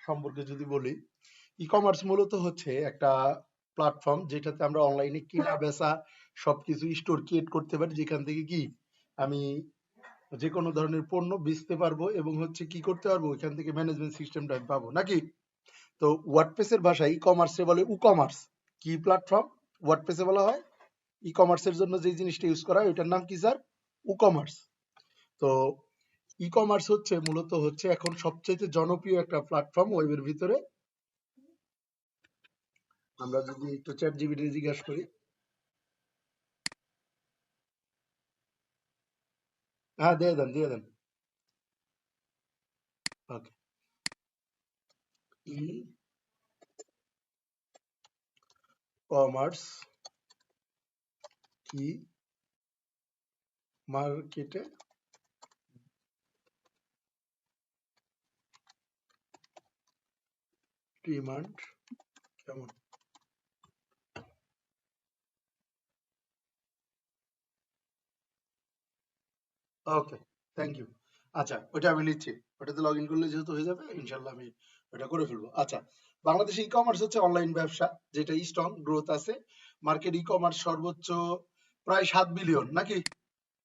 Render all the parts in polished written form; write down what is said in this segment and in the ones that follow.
সম্পর্কে যদি বলি, ই কমার্স মূলত হচ্ছে একটা প্ল্যাটফর্ম যেটাতে আমরা অনলাইনে কেনা বেচা সবকিছু স্টোর ক্রিয়েট করতে পারি, যেখান থেকে কি আমি যে কোনো ধরনের পণ্য বেচতে পারবো এবং হচ্ছে কি করতে পারবো, ওইখান থেকে ম্যানেজমেন্ট সিস্টেমটা আমি পাবো নাকি। তো ওয়ার্ডপ্রেসের ভাষায় ই কমার্সে বলে উ কমার্স। কি প্ল্যাটফর্ম? ওয়ার্ডপ্রেসে বলা হয় ই কমার্সের জন্য যে জিনিসটা ইউজ করা হয় ওইটার নাম কি স্যার? উ কমার্স। তো ই কমার্স হচ্ছে মূলত হচ্ছে এখন সবচেয়ে জনপ্রিয় একটা প্ল্যাটফর্ম ওয়েবের ভিতরে। আমরা যদি একটু চ্যাট জিপিটি জিজ্ঞাসা করি, হ্যাঁ দিয়ে দেন দিয়ে দেন। ওকে। ই কমার্স কি মার্কেটে ডিমান্ড কেমন? ওকে, থ্যাংক ইউ। আচ্ছা, ওটা আমি নিচ্ছি। ওটাতে লগ ইন করলে যেহেতু হয়ে যাবে, ইনশাল্লাহ আমি ওটা করে ফেলবো। আচ্ছা, বাংলাদেশে ই কমার্স হচ্ছে অনলাইন ব্যবসা, যেটা স্ট্রং গ্রোথ আছে। মার্কেট ই কমার্স সর্বোচ্চ প্রায় 7 বিলিয়ন নাকি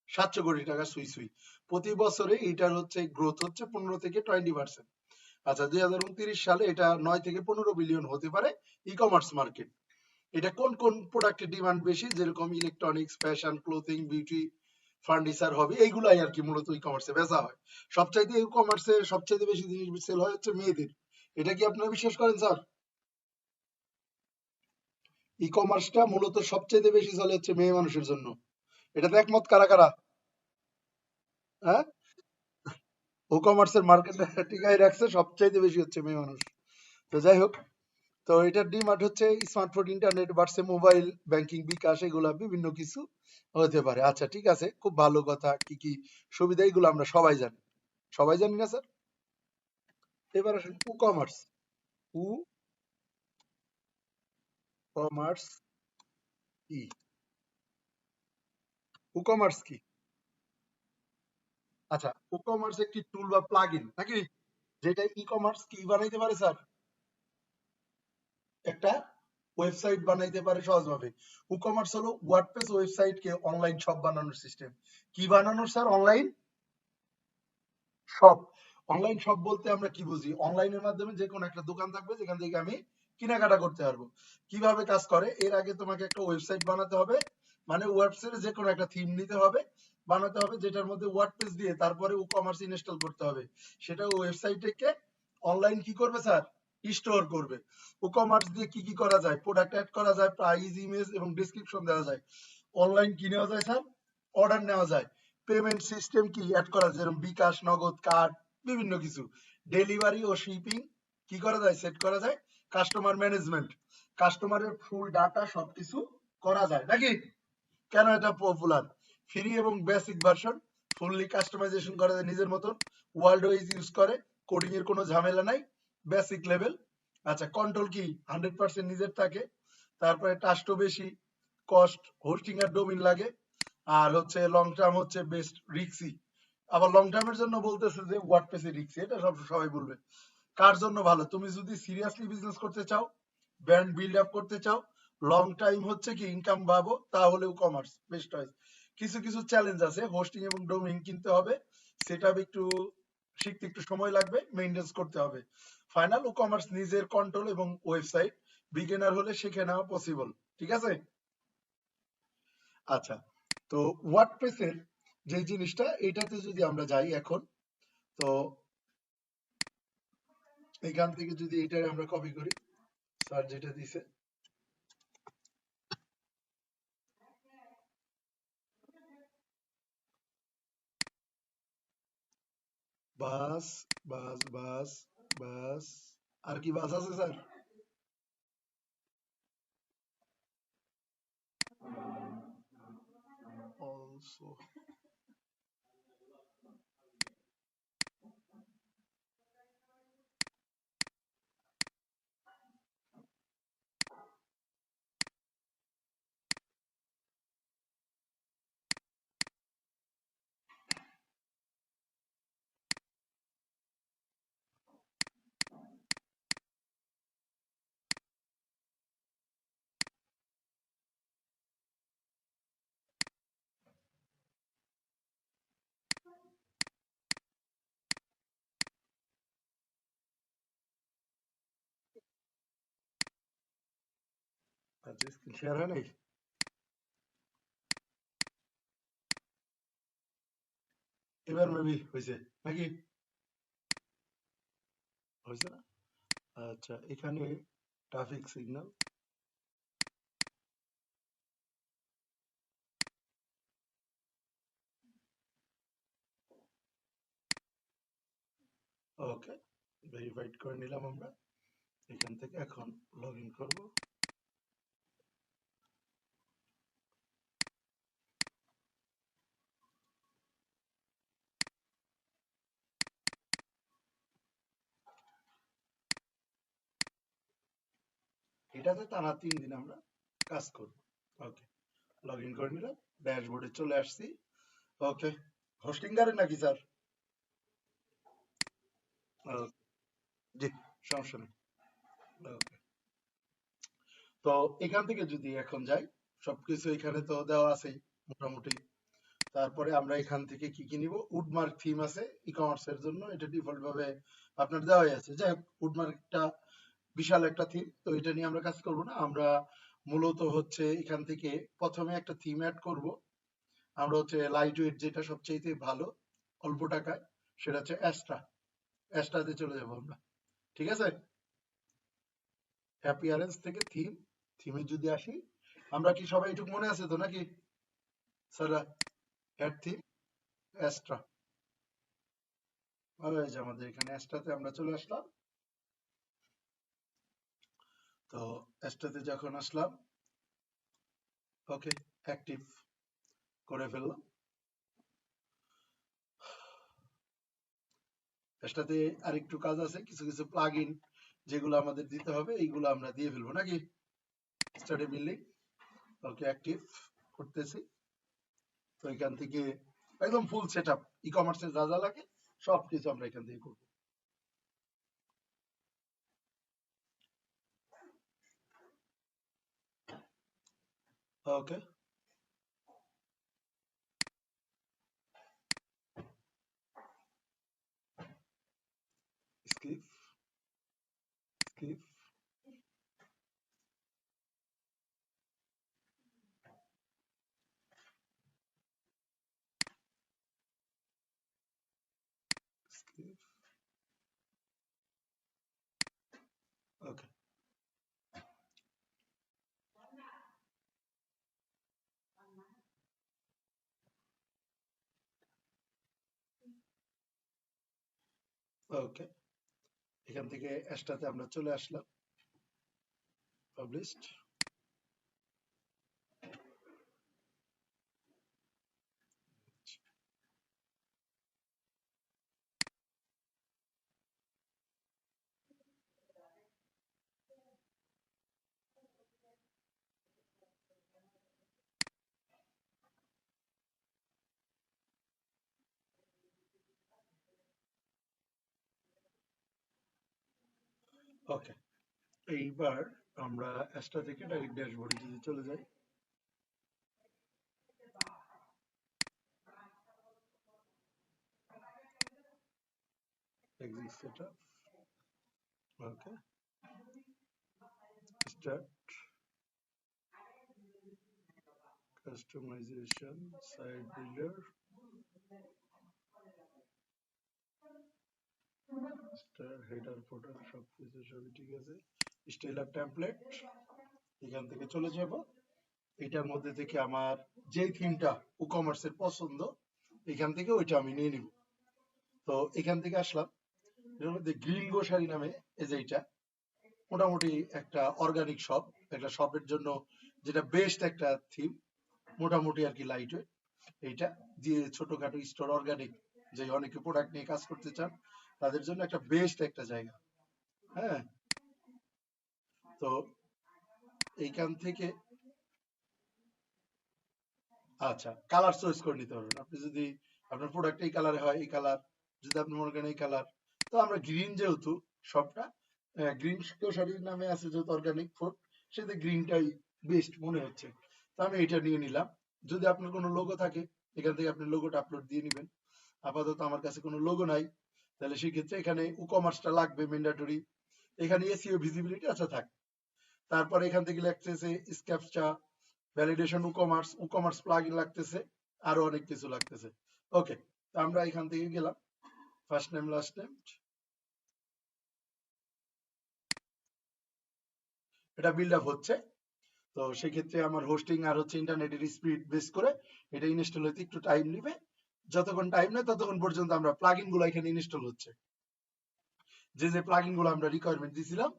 700 কোটি টাকা সুই সুই প্রতি বছরে। এটার হচ্ছে গ্রোথ হচ্ছে 15 থেকে 20%। আচ্ছা, 2029 সালে এটা 9 থেকে 15 বিলিয়ন হতে পারে ই কমার্স মার্কেট। এটা কোন কোন প্রোডাক্টের ডিমান্ড বেশি, যেরকম electronics, fashion, clothing, beauty, furniture হবে, এইগুলাই আর কি মূলত ই কমার্সে বেচা হয়। সবচাইতে ই কমার্সে সবচাইতে বেশি জিনিস সেল হয় হচ্ছে মেয়েদের। এটা কি আপনারা বিশ্বাস করেন স্যার? ই কমার্সটা মূলত সবচাইতে বেশি চলে হচ্ছে মেয়ে মানুষের জন্য। এটাতে একমত কারা কারা? হ্যাঁ, ই কমার্সের মার্কেটে টিকাই রাখছে সবচাইতে বেশি হচ্ছে মেয়ে মানুষ। তো যাই হোক, তো এটার ডিমান্ড হচ্ছে স্মার্টফোন, ইন্টারনেট, বাড়ছে মোবাইল ব্যাংকিং, বিকাশ, এগুলা বিভিন্ন কিছু হতে পারে। আচ্ছা ঠিক আছে, খুব ভালো কথা। কি কি সুবিধা এগুলো আমরা সবাই জানি, সবাই জানি না স্যার? এবার আসেন ই কমার্স। ই কমার্স কি? ই কমার্স কি? আচ্ছা, ই কমার্স একটি টুল বা প্লাগইন নাকি, যেটা ই কমার্স কি বানাইতে পারে স্যার? একটা ওয়েবসাইট বানাইতে পারে সহজভাবে। ই কমার্স হলো ওয়ার্ডপ্রেস ওয়েবসাইটকে অনলাইন শপ বানানোর সিস্টেম। কি বানানোর sir? Online shop. Online shop বলতে আমরা কি বুঝি? অনলাইনের মাধ্যমে যে কোনো একটা দোকান থাকবে যেখান থেকে আমি কেনাকাটা করতে পারবো। কিভাবে কাজ করে? এর আগে তোমাকে একটা ওয়েবসাইট বানাতে হবে, মানে ওয়েবসাইটে যে কোনো একটা থিম নিতে হবে, বানাতে হবে, যেটার মধ্যে ওয়ার্ডপ্রেস দিয়ে তারপরে ই কমার্স ইনস্টল করতে হবে। সেটা ওয়েবসাইটকে অনলাইন কি করবে স্যার? স্টোর করবে। ই কমার্স দিয়ে কি কি করা যায়? প্রোডাক্ট অ্যাড করা যায়, প্রাইস, ইমেজ এবং ডেসক্রিপশন দেওয়া যায়। অনলাইন কি নেওয়া যায় স্যার? অর্ডার নেওয়া যায়। পেমেন্ট সিস্টেম কি অ্যাড করা যায়, যেরকম বিকাশ, নগদ, কার্ড, বিভিন্ন কিছু। ডেলিভারি ও শিপিং কি করা যায়? সেট করা যায়। কাস্টমার ম্যানেজমেন্ট, কাস্টমারের ফুল ডাটা সবকিছু করা যায় নাকি। কেন এটা পপুলার? ফ্রি এবং বেসিক ভার্সন, ফুললি কাস্টমাইজেশন করা যায় নিজের মতন। ওয়ার্ল্ড ওয়াইজ ইউজ করে, কোডিং এর কোনো ঝামেলা নাই। Basic level. আচ্ছা, কন্ট্রোল কি 100% নিজের থাকে। তারপরে টাস্টও বেশি, কস্ট হোস্টিং আর ডোমিন লাগে। আর হচ্ছে লং টার্ম হচ্ছে বেস্ট রিক্সি। আবার লং টার্মের জন্য বলতেছে যে ওয়ার্ডপ্রেসে রিক্সি, এটা সবাই বলবে। কার জন্য ভালো? তুমি যদি সিরিয়াসলি বিজনেস করতে চাও, ব্র্যান্ড বিল্ড আপ করতে চাও, লং টাইম হচ্ছে কি ইনকাম পাবো, তাহলে ই কমার্স বেস্ট হয়। কিছু কিছু চ্যালেঞ্জ আছে, হোস্টিং এবং ডোমেইন কিনতে হবে, সেটা একটু শিখতে একটু সময় লাগবে, মেইনটেন্স করতে হবে। ফাইনাল ই কমার্স নিজের কন্ট্রোল এবং ওয়েবসাইট, বিগিনার হলে শিখে নেওয়া পসিবল। ঠিক আছে। আচ্ছা, তো ওয়ার্ডপ্রেসের যে জিনিসটা, এটাতে যদি আমরা যাই এখন, তো এখান থেকে যদি এটা আমরা কপি করি, স্যার যেটা দিছে, বাস বাস বাস বাস, আর কি বাস আছে স্যার? অলসো। আচ্ছা, স্ক্রিন শেয়ার হয় নাই? এবার মেবি হয়েছে নাকি? হয়েছে না? আচ্ছা, এখানে ট্রাফিক সিগন্যাল। ওকে, ভেরিফাইড করে নিলাম আমরা। এখান থেকে এখন লগ ইন করবো। এটাতে টানা 3 দিন আমরা কাজ করব। ওকে, লগ ইন করে নিলাম, ড্যাশবোর্ডে চলে আসছি। ওকে, হোস্টিং গাড়ি নাকি স্যার? জি, সমস্যা নেই। ওকে, তো এখান থেকে যদি এখন যাই, সবকিছু এখানে তো দেওয়া আছে মোটামুটি। তারপরে আমরা এখান থেকে কি কি নিব? উডমার্ক থিম আছে ই কমার্সের জন্য, এটা ডিফল্ট ভাবে আপনার দেওয়াই আছে। যাই হোক, উডমার্কটা বিশাল একটা থিম, তো এটা নিয়ে আমরা কাজ করব না। আমরা মূলত হচ্ছে এখান থেকে প্রথমে একটা থিম অ্যাড করব। আমরা হচ্ছে লাইট ওয়েট, যেটা সবচেয়ে ভালো অল্প টাকায়, সেটা হচ্ছে অ্যাস্ট্রা। অ্যাস্ট্রাতে চলে যাবো আমরা। ঠিক আছে, অ্যাপিয়ারেন্স থেকে থিম, থিমে যদি আসি, আমরা কি সবাই এটুকু মনে আছে তো নাকি স্যার? অ্যাড থিম অ্যাস্ট্রা, ভালো হয়েছে। আমাদের এখানে অ্যাস্ট্রাতে আমরা চলে আসলাম। তো অ্যাস্ট্রাতে যখন আসলাম, ওকে, অ্যাক্টিভ করে ফেললাম। অ্যাস্ট্রাতে আরেকটু কাজ আছে, কিছু কিছু প্লাগ ইন যেগুলো আমাদের দিতে হবে, এইগুলো আমরা দিয়ে ফেলবো নাকি? স্টাডি বিল্ডিং, ওকে, অ্যাক্টিভ করতেছি। তো এখান থেকে একদম ফুল সেট আপ, ই কমার্সের যা যা লাগে সবকিছু আমরা এখান থেকে করবো। ওকে, স্কিপ স্কিপ, স্কিপ, ওকে, ওকে। এখান থেকে অ্যাস্ট্রাতে আমরা চলে আসলাম, পাবলিশড। ওকে, এইবার আমরা অ্যাস্ট্রা থেকে ডাইরেক্ট ড্যাশবোর্ডে যদি চলে যাই, exit setup, okay, start, customization, site builder, star, header, footer, সবকিছু সবই ঠিক আছে। স্টাইলার টেমপ্লেট, এখান থেকে চলে যাব। এটার মধ্যে থেকে আমার যে থিমটা ই কমার্সের পছন্দ, এখান থেকে ওইটা আমি নিয়ে নিব। তো এখান থেকে আসলাম, এর মধ্যে গ্রিন গোসারি নামে, এই যে এটা মোটামুটি একটা অর্গানিক শপ, একটা শপের জন্য যেটা বেস্ট একটা থিম, মোটামুটি আর কি লাইট ওয়েট। এইটা দিয়ে ছোটখাটো স্টোর, অর্গানিক, যে অনেকে প্রোডাক্ট নিয়ে কাজ করতে চান তাদের জন্য একটা বেস্ট একটা জায়গা। হ্যাঁ, তো এইখান থেকে আচ্ছা, কালার চয়েস করে নিতে পারবেন আপনি। যদি আপনার প্রোডাক্ট এই কালারে হয়, এই কালার, যদি আপনি মনে করেন এই কালার, তো আমরা গ্রিন, যেহেতু সবটা গ্রিন শাড়ির নামে আছে, যেহেতু অর্গানিক ফুড, সেটা গ্রিনটাই বেস্ট মনে হচ্ছে। তো আমি এটা নিয়ে নিলাম। যদি আপনার কোনো লোগো থাকে, এখান থেকে আপনি লোগোটা আপলোড দিয়ে নিবেন। আপাতত আমার কাছে কোনো লোগো নাই, তাহলে সেক্ষেত্রে এখানে ই কমার্সটা লাগবে ম্যান্ডেটরি। এখানে এসইও ভিজিবিলিটি আচ্ছা থাক। তারপরে এখান থেকে লাগতেছে স্ক্যাপচা, ভ্যালিডেশন, উকমার্স প্লাগইন লাগতেছে, আরো অনেক কিছু লাগতেছে। ওকে, তো আমরা এখান থেকে গেলাম, ফার্স্ট নেম লাস্ট নেম, এটা বিল্ড আপ হচ্ছে। তো সেক্ষেত্রে আমার হোস্টিং আর হচ্ছে ইন্টারনেটের স্পিড বেস করে এটা ইনস্টল হতে একটু টাইম নেবে। যতক্ষণ টাইম নেয় ততক্ষণ পর্যন্ত আমরা প্লাগইন গুলো এখানে ইনস্টল হচ্ছে, যে প্লাগইন গুলো আমরা রিকোয়ারমেন্ট দিয়েছিলাম,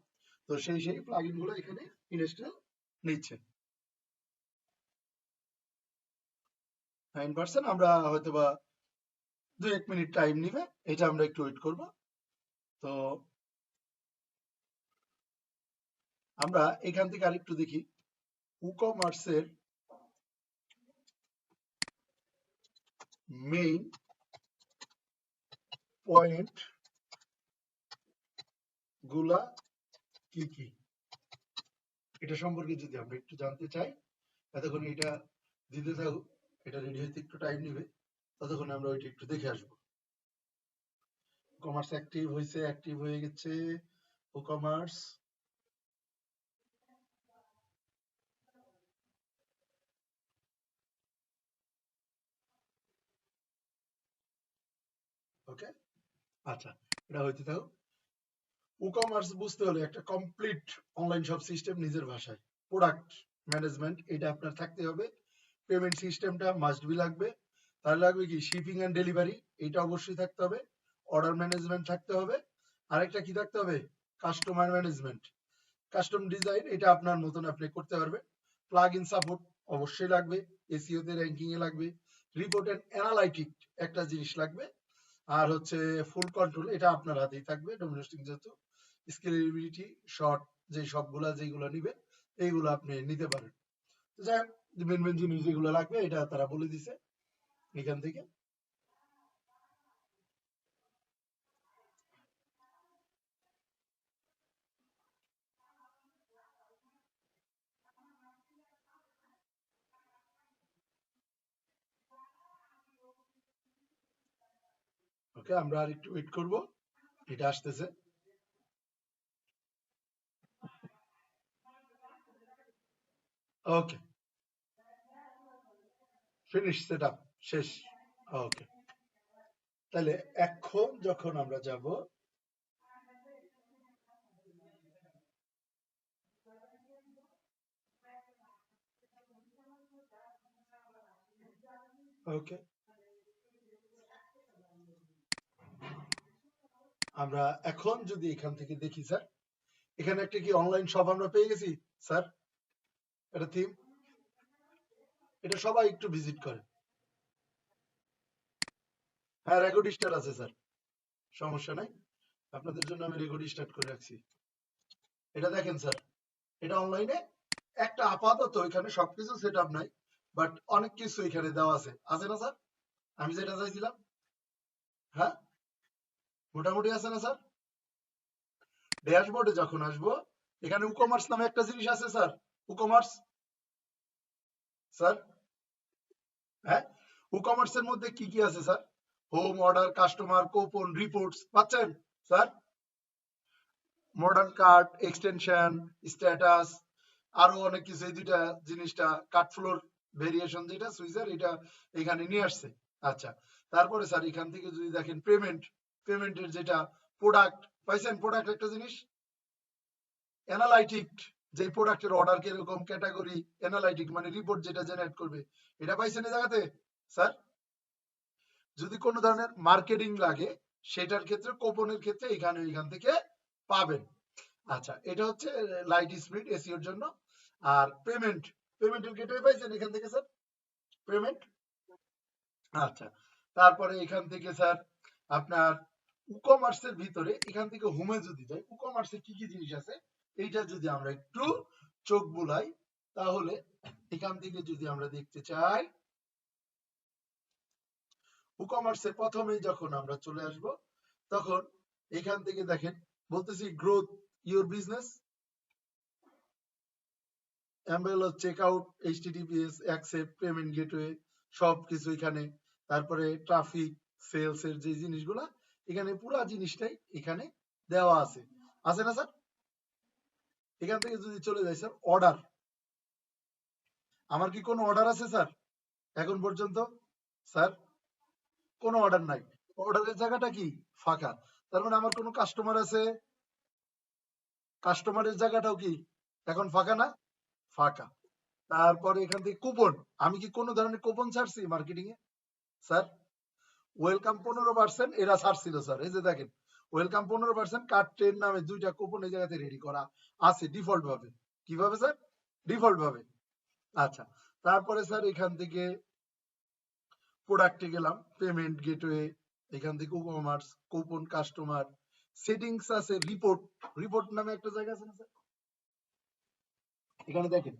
তো সেই প্লাগইন গুলো এখানে ইনস্টল নিচ্ছে। 9%, আমরা হয়তো বা 2-1 মিনিট টাইম নিবে, এটা আমরা একটু ওয়েট করব। তো আমরা এখান থেকে আরেকটু দেখি উকমার্সের মেইন পয়েন্ট গুলা কি কি, এটা সম্পর্কে যদি আমরা একটু জানতে চাই, এতক্ষণ এটা দিতে থাকুক, এটা রেডি হতে একটু টাইম নেবে, ততক্ষণ আমরা ওইটা একটু দেখে আসবো। কমার্স অ্যাক্টিভ হয়েছে, অ্যাক্টিভ হয়ে গেছে কমার্স। ওকে, আচ্ছা, এটা হইতে থাকুক। কমার্স বুঝতে হলে একটা কমপ্লিট অনলাইন সব সিস্টেম নিজের ভাষায়, প্রোডাক্ট ম্যানেজমেন্ট এটা আপনার থাকতে হবে, পেমেন্ট সিস্টেমটা মাস্ট বি লাগবে, তার লাগবে কি শিপিং এন্ড ডেলিভারি, এটা অবশ্যই থাকতে হবে, অর্ডার ম্যানেজমেন্ট থাকতে হবে, আরেকটা কি থাকতে হবে, কাস্টমার ম্যানেজমেন্ট, কাস্টম ডিজাইন এটা আপনার মতন আপনি করতে পারবেন, প্লাগ ইন সাপোর্ট অবশ্যই লাগবে, এসইও তে র্যাঙ্কিং এ লাগবে, রিপোর্ট এন্ড অ্যানালাইটিক একটা জিনিস লাগবে, আর হচ্ছে ফুল কন্ট্রোল এটা আপনার হাতেই থাকবে, ডোমেস্টিক যেহেতু, স্কেলেবিলিটি শর্ট যে সবগুলা যেগুলো নিবে এইগুলো আপনি নিতে পারেন। তো যাই হোক, মেন মেন জিনিস যেগুলো লাগবে এটা তারা বলে দিছে এখান থেকে। ওকে, আমরা আর একটু ওয়েট করব, এটা আসতেছে। ওকে, ফিনিশ সেটআপ, শেষ। ওকে, তাহলে এখন যখন আমরা যাব, ওকে, আমরা এখন যদি এখান থেকে দেখি স্যার, এখানে একটা কি অনলাইন শপ আমরা পেয়ে গেছি স্যার, এটা থিম, এটা সবাই একটু ভিজিট করে। হ্যাঁ, রেকর্ড স্টার্ট আছে স্যার, সমস্যা নাই, আপনাদের জন্য আমি রেকর্ড স্টার্ট করে রাখছি। এটা দেখেন স্যার, এটা অনলাইনে একটা আপাতত এখানে সবকিছু সেট আপ নাই, বাট অনেক কিছু এখানে দেওয়া আছে, আছে না স্যার? আমি যেটা চাইছিলাম, হ্যাঁ, মোটামুটি আছে না স্যার? ড্যাশবোর্ডে যখন আসবো, এখানে উকমার্স নামে একটা জিনিস আছে স্যার, উকমার্স স্যার, হ্যাঁ, উকমার্সের মধ্যে কি কি আছে sir? Home, order, customer, coupon, reports পাচ্ছেন sir? Modern cart, extension, status, আরো অনেক কিছু, এই দুইটা জিনিসটা কার্ট ফ্লোর ভেরিয়েশন যেটা সুইজার এটা এখানে নিয়ে আসছে। আচ্ছা, তারপরে স্যার এখান থেকে যদি দেখেন পেমেন্ট, পেমেন্টের যেটা প্রোডাক্ট পাইছেন, প্রোডাক্ট একটা জিনিস, অ্যানালাইটিক, যে প্রোডাক্টের অর্ডার কিরকম, ক্যাটাগরি, অ্যানালাইটিক মানে রিপোর্ট যেটা জেনারেট করবে, এটা পাইছেন এই জায়গাতে স্যার? যদি কোনো ধরনের মার্কেটিং লাগে সেটার ক্ষেত্রে, কোপনের ক্ষেত্রে এখান থেকে পাবেন। আচ্ছা, এটা হচ্ছে লাইট স্পিড এসিওর জন্য। আর পেমেন্ট, পেমেন্টের গেটওয়ে পাইছেন এখান থেকে স্যার, পেমেন্ট। আচ্ছা, তারপরে এখান থেকে স্যার আপনার উকমার্সের ভিতরে এখান থেকে হোমে যদি যাই, উকমার্সে কি কি জিনিস আছে এইটা যদি আমরা একটু চোখ বুলাই, তাহলে এখান থেকে যদি আমরা দেখতে চাই, উকমার্সে প্রথমেই যখন আমরা চলে আসব, তখন এখান থেকে দেখেন বলতেছি গ্রোথ ইউর বিজনেস, অ্যাম্বেল check out, HTTPS, accept, payment gateway, সবকিছু এখানে। তারপরে ট্রাফিক, সেলস এর যে জিনিসগুলা এখানে পুরা জিনিসটাই এখানে দেওয়া আছে, আছে না স্যার? এখান থেকে যদি চলে যাই স্যার অর্ডার, আমার কি কোনো অর্ডার আছে স্যার এখন পর্যন্ত? স্যার কোনো অর্ডার নাই, অর্ডারের জায়গাটা কি ফাঁকা, তার মানে আমার কোনো কাস্টমার আছে, কাস্টমারের জায়গাটাও কি এখন ফাঁকা না? ফাঁকা। তারপরে এখান থেকে কুপন, আমি কি কোনো ধরনের কুপন ছাড়ছি মার্কেটিং এ স্যার? ওয়েলকাম 15% এরা ছাড়ছিল স্যার, এই যে দেখেন ওয়েলকাম 15% কার্ড ট্রেন নামে দুইটা কুপন এই জায়গাতে রেডি করা আছে ডিফল্ট ভাবে। কিভাবে স্যার? ডিফল্ট ভাবে। আচ্ছা, তারপরে স্যার এখান থেকে প্রোডাক্টে গেলাম, পেমেন্ট গেটওয়ে, এখান থেকে কমার্স, কুপন, কাস্টমার, সেটিংস আছে, রিপোর্ট, রিপোর্ট নামে একটা জায়গা আছে না স্যার? এখানে দেখেন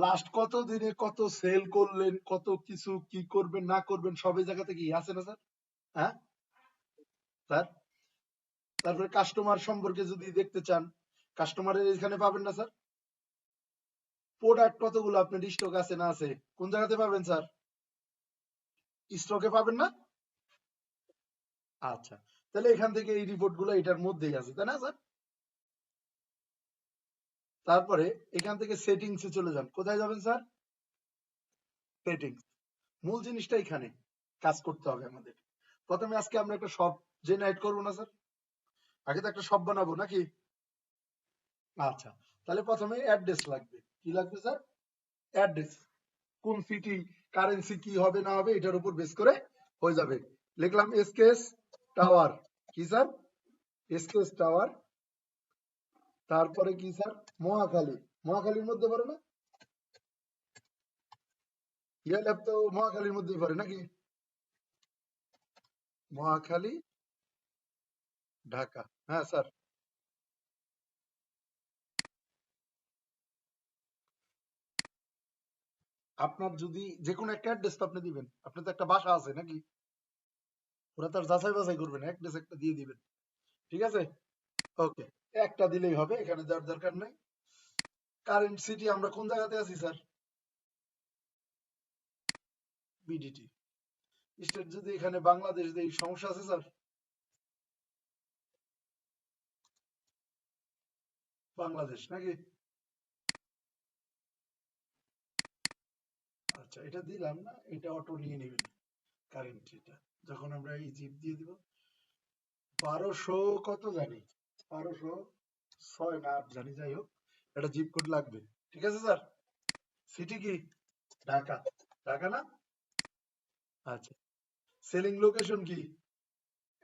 লাস্ট কত দিনে কত সেল করলেন, কত কিছু কি করবেন না করবেন সব এই জায়গাতে কি আছে না স্যার? হ্যাঁ স্যার। তারপরে কাস্টমার সম্পর্কে যদি দেখতে চান, কাস্টমারের এখানে পাবেন না স্যার? প্রোডাক্ট কতগুলো আপনার স্টক আছে না আছে কোন জায়গাতে পাবেন স্যার? স্টকে পাবেন না? আচ্ছা, তাহলে এখান থেকে এই রিপোর্ট গুলো এটার মধ্যেই আছে তাই না স্যার? তারপরে এখান থেকে সেটিংসে চলে যান, কোথায় যাবেন স্যার? সেটিংস, মূল জিনিসটা এখানে কাজ করতে হবে আমাদের। প্রথমে আজকে আমরা একটা শপ জেনারেট করবো না স্যার? আগে তো একটা শপ বানাবো নাকি? আচ্ছা, তাহলে প্রথমে অ্যাড্রেস লাগবে, কি লাগবে স্যার? অ্যাড্রেস, কোন সিটি, কারেন্সি কি হবে না হবে এটার উপর বেস করে হয়ে যাবে। লিখলাম এসকেএস টাওয়ার, কি স্যার? এসকেএস টাওয়ার, তারপরে কি স্যার? মহাখালী, মহাখালীর মধ্যে পড়ে না? ইয়াল্যাব তো মহাখালীর মধ্যেই পড়ে নাকি? মহাখালী, ঢাকা, হ্যাঁ স্যার। আপনার যদি যে কোনো একটা অ্যাড্রেস তো আপনি দিবেন, আপনার তো একটা বাসা আছে নাকি? ওরা তার যাচাই বাছাই করবেন, অ্যাড্রেস একটা দিয়ে দিবেন, ঠিক আছে? ওকে, একটা দিলেই হবে, এখানে যাওয়ার দরকার নাই। কারেন্ট সিটি আমরা কোন জায়গাতে আছি স্যার? বিডিটি। স্টেট যদি এখানে বাংলাদেশ দেই সমস্যা আছে স্যার? বাংলাদেশ নাকি? আচ্ছা, এটা দিলাম না, এটা অটো নিয়ে নেবেন কারেন্ট, এটা যখন আমরা এই জিপ দিয়ে দিব 1200 কত জানি, 1206 না 8 জানি, যাই হোক একটা জিপ কোড লাগবে, ঠিক আছে স্যার? সিটি কি? ঢাকা, ঢাকা না? আচ্ছা, সেলিং লোকেশন কি?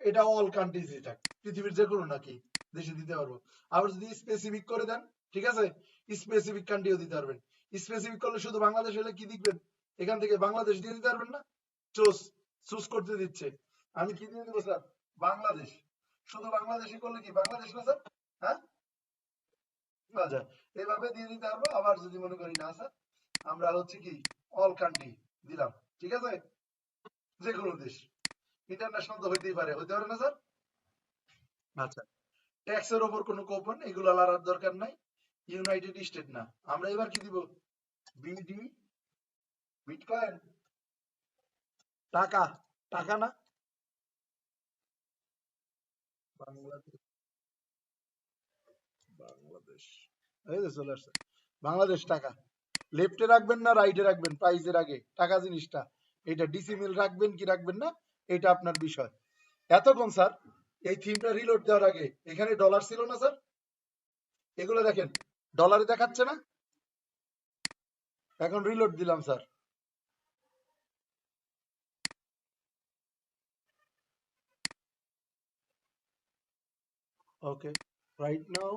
এটা অল কান্ট্রিজ, এটা পৃথিবীর যে কোনো নাকি দেশে দিতে পারবো। আবার যদি স্পেসিফিক করে দেন, ঠিক আছে, স্পেসিফিক কান্ট্রিও দিতে পারবেন। স্পেসিফিক করলে শুধু বাংলাদেশ হলে কি দিবেন, এখান থেকে বাংলাদেশ দিয়ে দিতে পারবেন না? চুজ, চুজ করতে দিচ্ছে, আমি কি দিয়ে দেবো স্যার? বাংলাদেশ। শুধু বাংলাদেশি করলে কি বাংলাদেশ না স্যার? হ্যাঁ, আচ্ছা, এভাবে দিয়ে দিতে পারবো। আবার যদি মনে করি না স্যার, আমরা হচ্ছে কি অল কান্ট্রি দিলাম, ঠিক আছে, যে কোনো দেশ, ইন্টারন্যাশনাল তো হইতেই পারে, হইতে পারে না স্যার? আচ্ছা, ট্যাক্সের ওপর কোনো কোপন এগুলো লড়ার দরকার নাই, ইউনাইটেড স্টেট না, আমরা এবার কি দিব? বিডি, বিটকয়েন, টাকা, টাকা না? বাংলাদেশ, বাংলাদেশ, এই যে চলে আসছে বাংলাদেশ টাকা। লেফটে রাখবেন না রাইটে রাখবেন প্রাইজের আগে টাকা জিনিসটা, এটা ডিসিমিল রাখবেন কি রাখবেন না এটা আপনার বিষয়। এতক্ষণ স্যার এই থিমটা রিলোড দেওয়ার আগে এখানে ডলার ছিল না স্যার? এগুলো দেখেন ডলারে দেখাচ্ছে না? এখন রিলোড দিলাম স্যার, ওকে, রাইট নাও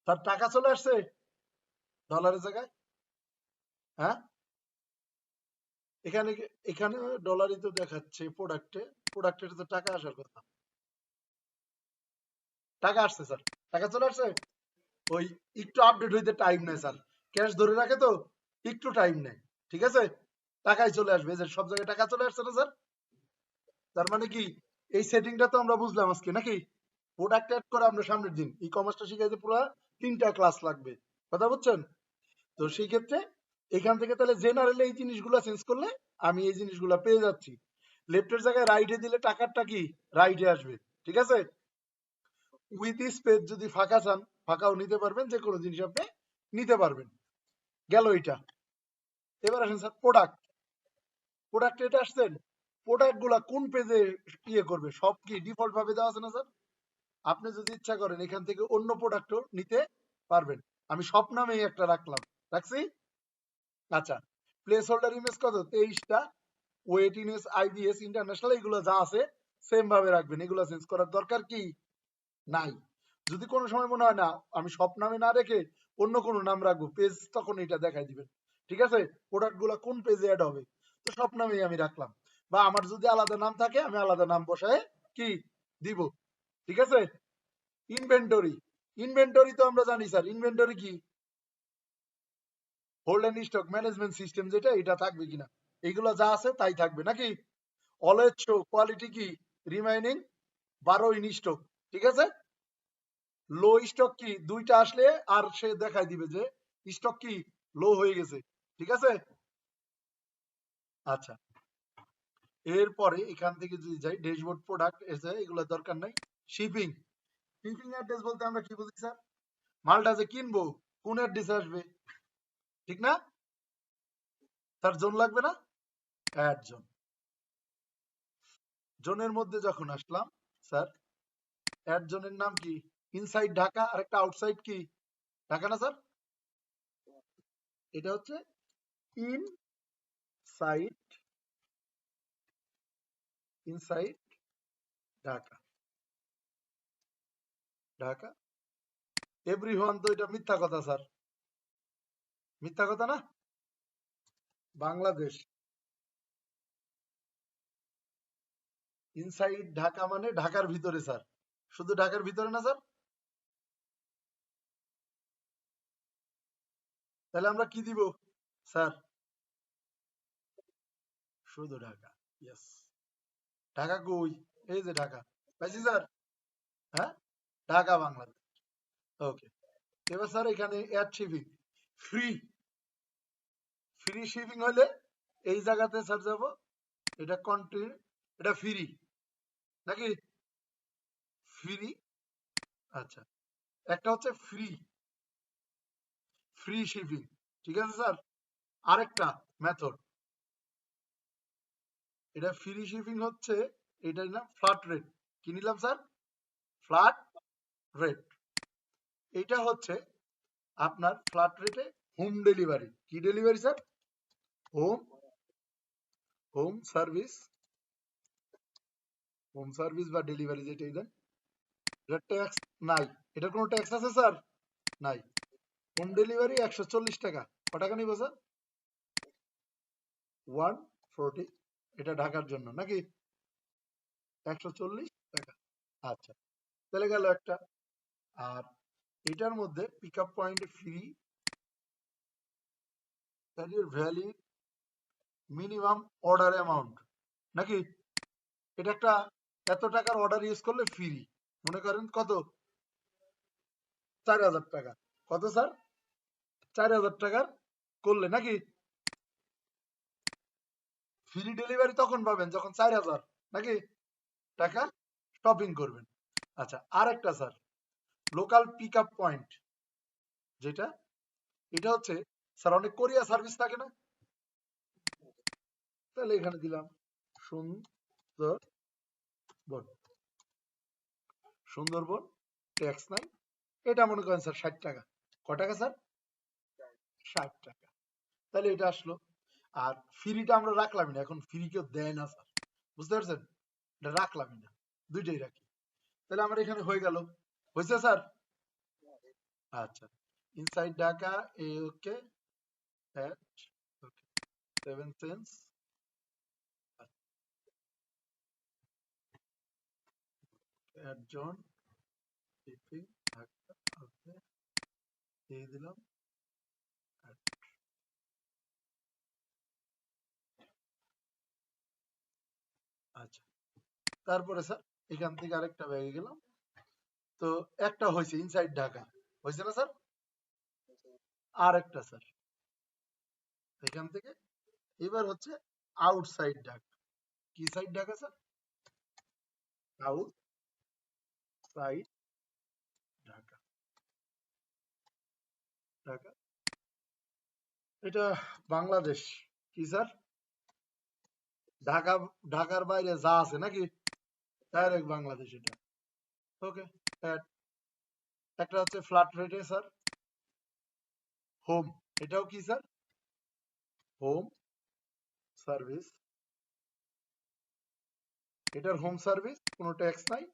তার টাকা চলে আসছে ডলারের জায়গায়। হ্যাঁ, এখানে এখানে ডলারই তো দেখাচ্ছে প্রোডাক্টে, প্রোডাক্টের তো টাকা আসার কথা। টাকা আসছে স্যার, টাকা চলে আসছে। ওই একটু আপডেট হইতে টাইম নেয় স্যার, ক্যাশ ধরে রাখে তো একটু টাইম নেয়, ঠিক আছে, টাকাই চলে আসবে, এই যে সব জায়গায় টাকা চলে আসছে না স্যার? তার মানে কি এই সেটিংটা তো আমরা বুঝলাম আজকে নাকি? প্রোডাক্ট অ্যাড করে আমরা সামনের দিন ই কমার্সটা শিখাইতে পুরো 3টা ক্লাস লাগবে, কথা বুঝছেন? তো সেই ক্ষেত্রে এখান থেকে তাহলে জেনারেলে এই জিনিসগুলো চেঞ্জ করলে আমি এই জিনিসগুলো পেয়ে যাচ্ছি। লেফটের জায়গায় রাইটে দিলে টাকারটা কি রাইটে আসবে, ঠিক আছে? উইথ স্পেস যদি ফাঁকা চান ফাঁকাও নিতে পারবেন, যে কোনো জিনিস আপনি নিতে পারবেন। গেল এটা। এবার আসেন স্যার প্রোডাক্ট। প্রোডাক্ট এটা আসছেন, প্রোডাক্ট গুলা কোন পেজে ইয়ে করবে? সব কি ডিফল্ট ভাবে দেওয়া আছে না স্যার? আপনি যদি ইচ্ছা করেন এখান থেকে অন্য প্রোডাক্টও নিতে পারবেন। আমি সব নামেই একটা রাখলাম, রাখছি। আচ্ছা, প্লেস হোল্ডার ইমেজ কত? 23টা। ওয়েট ইমেজ আইবিএস ইন্টারন্যাশনাল এগুলো যা আছে সেম ভাবে রাখবেন, এগুলো চেঞ্জ করার দরকার কি নাই। যদি কোনো সময় মনে হয় না আমি সব নামে না রেখে অন্য কোনো নাম রাখবো পেজ, তখন এটা দেখাই দিবেন, ঠিক আছে? প্রোডাক্ট গুলা কোন পেজে অ্যাড হবে, তো সব নামেই আমি রাখলাম। বা আমার যদি আলাদা নাম থাকে আমি আলাদা নাম বসায় কি দিব, ঠিক আছে? ইনভেন্টরি। ইনভেন্টরি তো আমরা জানি স্যার, ইনভেন্টরি কি? Hold and stock management system, যেটা এটা থাকবে কিনা, এইগুলো যা আছে তাই থাকবে নাকি? অলওয়েজ শো কোয়ালিটি কি রিমাইনিং 12 ইন স্টক, ঠিক আছে? লো স্টক কি দুইটা আসলে আর সে দেখাই দিবে যে স্টক কি লো হয়ে গেছে, ঠিক আছে? আচ্ছা, এরপরে এখান থেকে যদি যাই ড্যাশবোর্ড প্রোডাক্ট এসে এগুলো দরকার নাই। শিপিং। শিপিং অ্যাড্রেস বলতে আমরা কি বুঝি স্যার? মালটা যে কিনবো কোন অ্যাড্রেসে আসবে, ঠিক না? তার জোন লাগবে না? Add zone. জোনের মধ্যে যখন আসলাম স্যার, অ্যাড জোনের নাম কি? ইনসাইড ঢাকা আর একটা আউটসাইড কি ঢাকা না স্যার? এটা হচ্ছে inside, inside Dhaka. Dhaka everyone তো এটা মিথ্যা কথা স্যার, মিথ্যা কথা না? বাংলাদেশ ইনসাইড ঢাকা মানে ঢাকার ভিতরে স্যার, শুধু ঢাকার ভিতরে না স্যার? তাহলে আমরা কি দিব স্যার? শুধু ঢাকা। ইয়েস। ঢাকা কই? এই যে ঢাকা, পাইছি স্যার। হ্যাঁ, ঢাকা বাংলাদেশ। ওকে। এবার স্যার এখানে air shipping free. Free shipping হলে এই জায়গাতে স্যার যাব, এটা কন্টিনিউ, এটা ফ্রি নাকি? ফ্রি। আচ্ছা, একটা হচ্ছে ফ্রি, ফ্রি শিপিং, ঠিক আছে স্যার? আরেকটা মেথড, এটা ফ্রি শিপিং হচ্ছে, এটা না ফ্ল্যাট রেট। কি নিলাম স্যার? Flat rate. এটা হচ্ছে আপনার ফ্ল্যাট রেটে হোম ডেলিভারি। কি delivery sir? Home, home service, home service বা ডেলিভারি যেটাই দেন, এটা ট্যাক্স নাই। এটা কোনো ট্যাক্স আছে স্যার? নাই। হোম ডেলিভারি 140 টাকা। ক টাকা নিব স্যার? 140। এটা ঢাকার জন্য নাকি? 140 টাকা। আচ্ছা, তাহলে গেল একটা। আর এটার মধ্যে pick up point free, valid minimum order amount নাকি? এটা একটা এত টাকার অর্ডার ইউজ করলে ফ্রি, মনে করেন কত? 4000 টাকা। কত স্যার? 4000 টাকার করলে নাকি? ফ্রি ডেলিভারি তখন পাবেন যখন 4000 নাকি টাকা শপিং করবেন। আচ্ছা, আর একটা sir local pick up point, যেটা এটা হচ্ছে স্যার অনেক কোরিয়া সার্ভিস থাকে না? তাহলে এখানে দিলাম সুন্দরবন। সুন্দরবন ট্যাক্স নাই। এটা মনে করেন স্যার 60 টাকা। ক টাকা স্যার? 60 টাকা। তাহলে এটা আসলো। আর ফ্রিটা আমরা রাখলামই না, এখন ফ্রি কেউ দেয় না স্যার, বুঝতে পারছেন? এটা রাখলামই না, দুইটাই রাখি। তাহলে আমার এখানে হয়ে গেল, হয়েছে স্যার? আচ্ছা, ইনসাইড ঢাকা এ okay at okay 7 sense at জন শিপিং ঢাকা ওকে দিয়ে দিলাম। আচ্ছা, তারপরে স্যার এখান থেকে আরেকটা ব্যাগে গেলাম। তো একটা হয়েছে ইনসাইড ঢাকা, হয়েছে না স্যার? আর একটা স্যার এখান থেকে এবার হচ্ছে আউটসাইড ঢাকা। কি side Dhaka sir? Outside Dhaka. Dhaka এটা বাংলাদেশ। কি স্যার? ঢাকা, ঢাকার বাইরে যা আছে নাকি ডাইরেক্ট বাংলাদেশ এটা। ওকে। একটা হচ্ছে ফ্ল্যাট রেটে স্যার হোম, এটাও কি স্যার? Home service. এটার হোম সার্ভিস, কোনো ট্যাক্স নাই।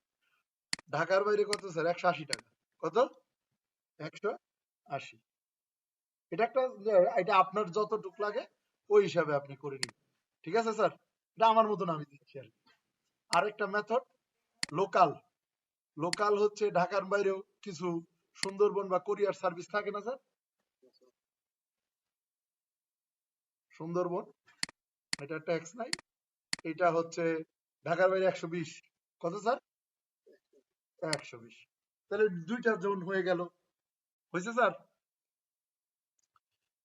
ঢাকার বাইরে কত স্যার? 180 টাকা। কত? 180। এটা একটা এটা আপনার যতটুক লাগে ওই হিসাবে আপনি করে নিন। ঠিক আছে স্যার? এটা আমার মতন আমি দিচ্ছি আর কি। আরেকটা মেথড লোকাল। লোকাল হচ্ছে ঢাকার বাইরেও কিছু সুন্দরবন বা কোরিয়ার সার্ভিস থাকে না স্যার? সুন্দরবন, এটা ট্যাক্স নাই। এটা হচ্ছে ঢাকার বাইরে 120। কত স্যার? 120। তাহলে দুইটা জোন হয়ে গেল। হয়েছে স্যার?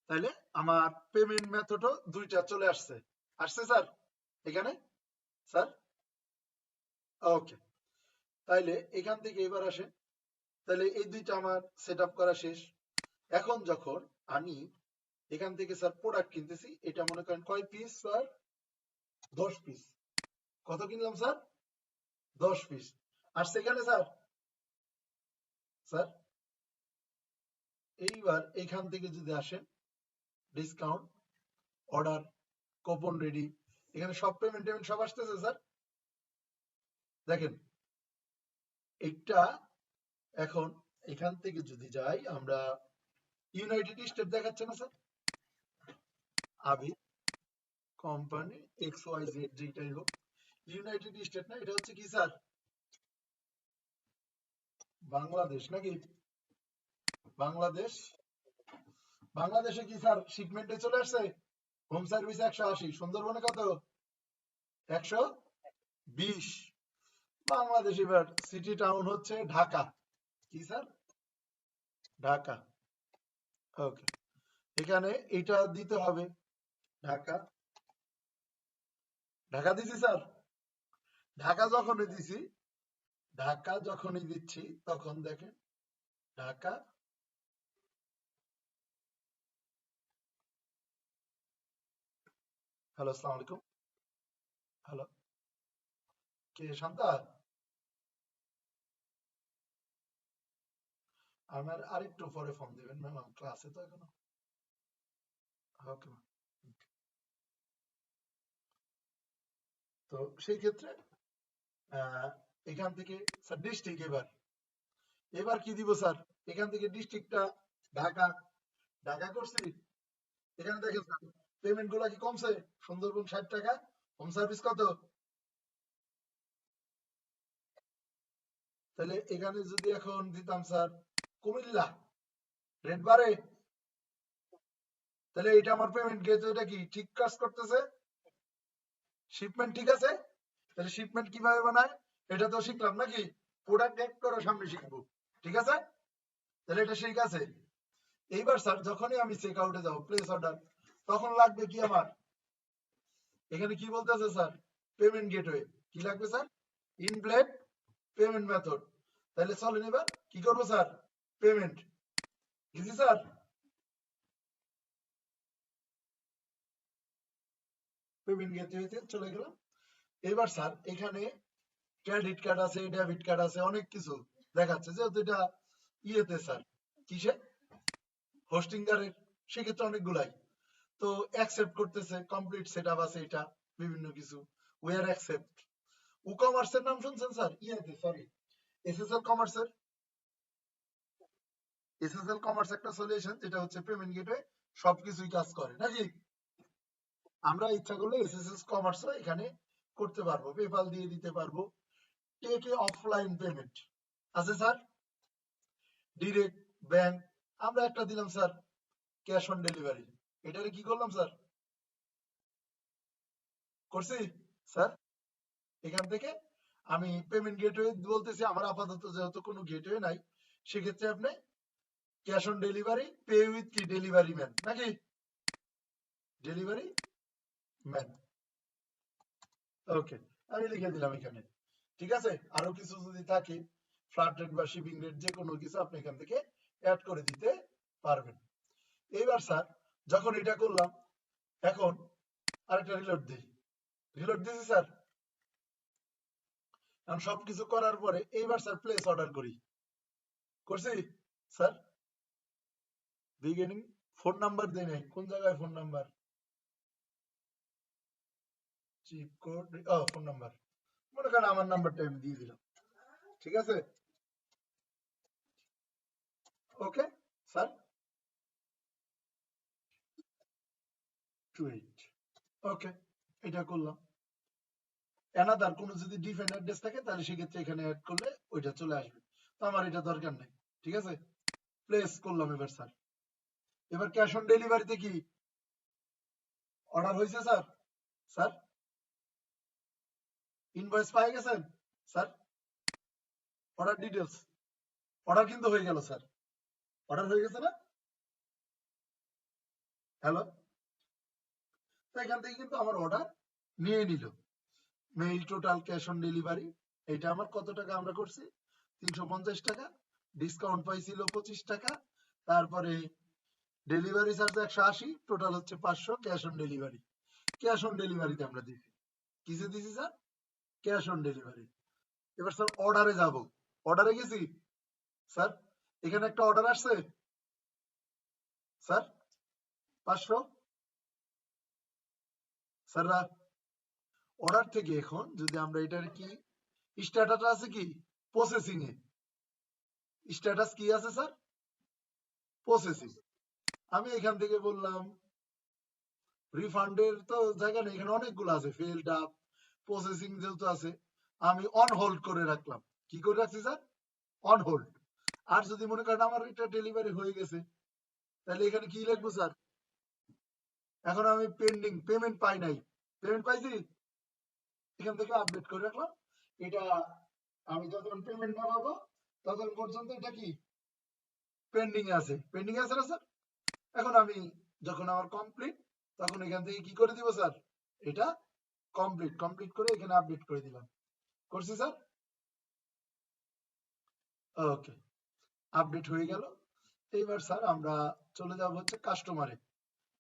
তাইলে আমার পেমেন্ট মেথডও দুইটা চলে আসছে। আসছে স্যার এখানে? Sir okay. তাইলে এখান থেকে এবার আসে, তাহলে এই দুইটা আমার সেট আপ করা শেষ। এখন যখন আমি এখান থেকে স্যার প্রোডাক্ট কিনতেছি, এটা মনে করেন কয় পিস স্যার? 10 পিস। কত কিনলাম স্যার? 10 পিস। আর সেখানে স্যার, স্যার এইবার এখান থেকে যদি আসেন ডিসকাউন্ট, অর্ডার, কুপন রেডি, এখানে সব পেমেন্ট টেমেন্ট সব আসতেছে স্যার। দেখেন এইটা এখন এখান থেকে যদি যাই আমরা, ইউনাইটেড স্টেট দেখাচ্ছে না স্যার? আবি কোম্পানি এক্স ওয়াই জেড যেটাই হোক, ইউনাইটেড স্টেট না, এটা হচ্ছে কি স্যার? বাংলাদেশ নাকি? বাংলাদেশ। বাংলাদেশে কি স্যার শিপমেন্টে চলে আসছে? হোম সার্ভিস 180, সুন্দরবনে কত? 120। বাংলাদেশ। এবার সিটি টাউন হচ্ছে ঢাকা। কি স্যার? ঢাকা। ওকে। এখানে এটা দিতে হবে ঢাকা। ঢাকা দিছি স্যার। ঢাকা যখনই দিছি, ঢাকা যখনই দিচ্ছি তখন দেখেন ঢাকা। হ্যালো, আসসালামু আলাইকুম। হ্যালো, কে শান্তা? আমার আরেকটু পরে ফোন দিবেন ম্যাম, আমার ক্লাসে তো এখনো। Okay ma'am. তো সেই ক্ষেত্রে আহ, এখান থেকে স্যার ডিস্ট্রিক্ট, এবার এবার কি দিব স্যার? এখান থেকে ডিস্ট্রিক্টটা ঢাকা। ঢাকা করছি। এখানে দেখেন স্যার পেমেন্ট গুলা কি কমছে? সুন্দরবন 60 টাকা, হোম সার্ভিস কত? তাহলে এখানে যদি এখন দিতাম স্যার কুমিল্লা, রেট বাড়ে। তাহলে এটা আমার পেমেন্ট গেটওয়েটা কি ঠিক কাজ করতেছে? শিপমেন্ট ঠিক আছে? তাহলে শিপমেন্ট কিভাবে বানায় এটা তো শিখলাম নাকি? প্রোডাক্ট এক করে সামনে শিখবো। ঠিক আছে? তাহলে এটা ঠিক আছে। এইবার স্যার যখনই আমি চেক আউটে যাবো প্লেস অর্ডার, তখন লাগবে কি আমার? এখানে কি বলতেছে স্যার? Payment gateway. কি লাগবে স্যার? ইনপ্লেট payment method. তাহলে চলেন এবার কি করবো sir? Payment. Easy sir? Payment গেটওয়েতে চলে গেলাম। এবার স্যার এখানে ক্রেডিট কার্ড আছে, ডেবিট কার্ড আছে, অনেক কিছু দেখাচ্ছে, যেহেতু এটা ইয়েতে স্যার, কিসে? হোস্টিংগারের, সেক্ষেত্রে অনেকগুলাই তো অ্যাকসেপ্ট করতেছে, কমপ্লিট সেটআপ আছে, এটা বিভিন্ন কিছু ওয়্যার অ্যাকসেপ্ট। ই কমার্সের নাম শুনছেন স্যার? ইয়েতে সরি, এসএসএল কমার্সের। এসএসএল কমার্স একটা সলিউশন যেটা হচ্ছে পেমেন্ট গেটওয়ে সবকিছুই কাজ করে নাকি? আমরা ইচ্ছা করলে এসএসএল কমার্সও এখানে করতে পারবো, পেপাল দিয়ে দিতে পারবো। টেক এ অফলাইন পেমেন্ট আছে স্যার, ডিরেক্ট ব্যাংক। আমরা একটা দিলাম স্যার ক্যাশ অন ডেলিভারি। এটারে কি করলাম স্যার? করছি স্যার। এখান থেকে আমি পেমেন্ট গেটওয়ে বলতেছি, আমার আপাতত যেহেতু কোনো গেটওয়ে নাই, সেক্ষেত্রে আপনি cash on delivery, pay with কি ডেলিভারি ম্যান নাকি ডেলিভারি ম্যান। ওকে, আমি লিখে দিলাম এখানে। ঠিক আছে, আরো কিছু যদি থাকে ফ্ল্যাট রেট বা শিপিং রেট যে কোনো কিছু আপনি এখান থেকে অ্যাড করে দিতে পারবেন। এইবার স্যার যখন এটা করলাম, এখন আরেকটা রিলোড দিই। রিলোড দিয়েছি স্যার। এখন সবকিছু করার পরে এইবার স্যার প্লেস অর্ডার করি। করছি স্যার? বিগিনিং ফোন নাম্বার দেই নাই, কোন জায়গায় ফোন নাম্বার? চিপ কোড, ও ফোন নাম্বার, মনে করেন আমার নাম্বারটা আমি দিয়ে দিলাম। ঠিক আছে, ওকে স্যার। 28, ওকে, এটা করলাম। অ্যানাদার কোনো যদি ডিফারেন্ট অ্যাড্রেস থাকে তাহলে সেক্ষেত্রে এখানে অ্যাড করলে ওইটা চলে আসবে, তো আমার এটা দরকার নেই। ঠিক আছে, প্লেস করলাম এবার স্যার। এবার ক্যাশ অন ডেলিভারিতে কি অর্ডার হয়েছে স্যার? স্যার ইনভয়েস পাই গেছেন স্যার? অর্ডার ডিটেলস, অর্ডার কিন্তু হয়ে গেল স্যার। অর্ডার হয়ে গেছে না? হ্যালো, তো এখান থেকে কিন্তু আমার অর্ডার নিয়ে নিল। Mail total cash on delivery, এটা আমার কত টাকা আমরা করছি? 350 টাকা। ডিসকাউন্ট পাইছিল 25 টাকা। তারপরে ডেলিভারি চার্জ 180, টোটাল হচ্ছে 500 cash on delivery. Cash on ডেলিভারিতে আমরা দিছি। কিসে দিছি স্যার? Cash on delivery. এবার স্যার অর্ডারে যাব। অর্ডারে গেছি স্যার, এখানে একটা অর্ডার আসছে স্যার 500। স্যাররা অর্ডার থেকে এখন যদি আমরা এটার কি স্ট্যাটাস আছে কি প্রসেসিং এ, স্ট্যাটাস কি আছে স্যার? প্রসেসিং। আমি এখান থেকে বললাম রিফান্ডের তো জায়গা নেই, এখানে অনেকগুলো আছে, ফেলড আপ, প্রসেসিং যেহেতু আছে আমি অন হোল্ড করে রাখলাম। কি করে রাখছি স্যার? On hold. আর যদি মনে করেন আমার এটা ডেলিভারি হয়ে গেছে তাহলে এখানে কি লিখবো স্যার? এখন আমি পেন্ডিং, পেমেন্ট পাই নাই, পেমেন্ট পাইছি, এখান থেকে আপডেট করে রাখলাম। এটা আমি যতক্ষণ পেমেন্ট না পাবো ততক্ষণ পর্যন্ত এটা কি পেন্ডিং এ আছে, পেন্ডিং এ আছে না স্যার? এখন আমি যখন আমার কমপ্লিট তখন এখান থেকে কি করে দিব স্যার? এটা কমপ্লিট, কমপ্লিট করে এখানে আপডেট করে দিলাম। করছি স্যার? ওকে, আপডেট হয়ে গেল। এইবার স্যার আমরা চলে যাব হচ্ছে কাস্টমারে।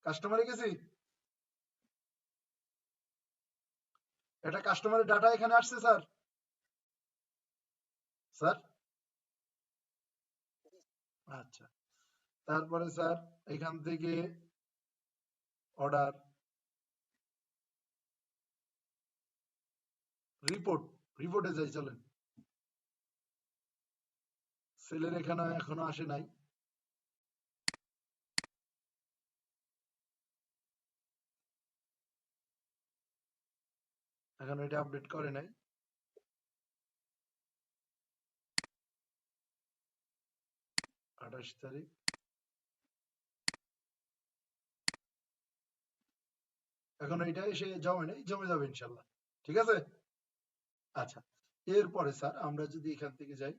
কাস্টমারে গেছি, এটা কাস্টমারের ডাটা এখানে আসছে স্যার। স্যার আচ্ছা, তারপরে স্যার এখান থেকে অর্ডার রিপোর্ট, রিপোর্টে যাই চলেন। সেলের এখানে এখনো আসে নাই। এখন এটা আপডেট করে নাই। 28 তারিখ, এখন এটা এসে জমে নাই, জমে যাবে ইনশাল্লাহ। ঠিক আছে, আচ্ছা। এরপরে স্যার আমরা যদি এখান থেকে যাই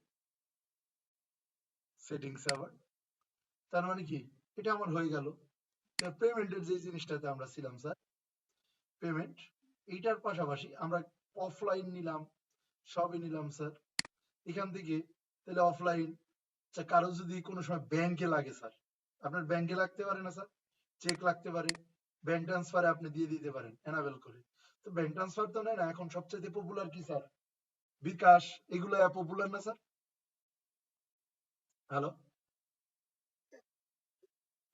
সেটিংস আবার, তার মানে কি এটা আমার হয়ে গেল। পেমেন্টের যে জিনিসটাতে আমরা ছিলাম স্যার, পেমেন্ট, এইটার পাশাপাশি আমরা অফলাইন নিলাম, সবই নিলাম স্যার এখান থেকে। তাহলে অফলাইন কারো যদি কোনো সময় ব্যাংকে লাগে স্যার, আপনার ব্যাংকে লাগতে পারে না স্যার, চেক লাগতে পারে, ব্যাংক ট্রান্সফারে আপনি দিয়ে দিতে পারেন এনাবেল করে। তো ব্যাংক ট্রান্সফার তো নেয় না, এখন সবচেয়ে পপুলার কি স্যার? বিকাশ, এগুলো পপুলার না স্যার? হ্যালো,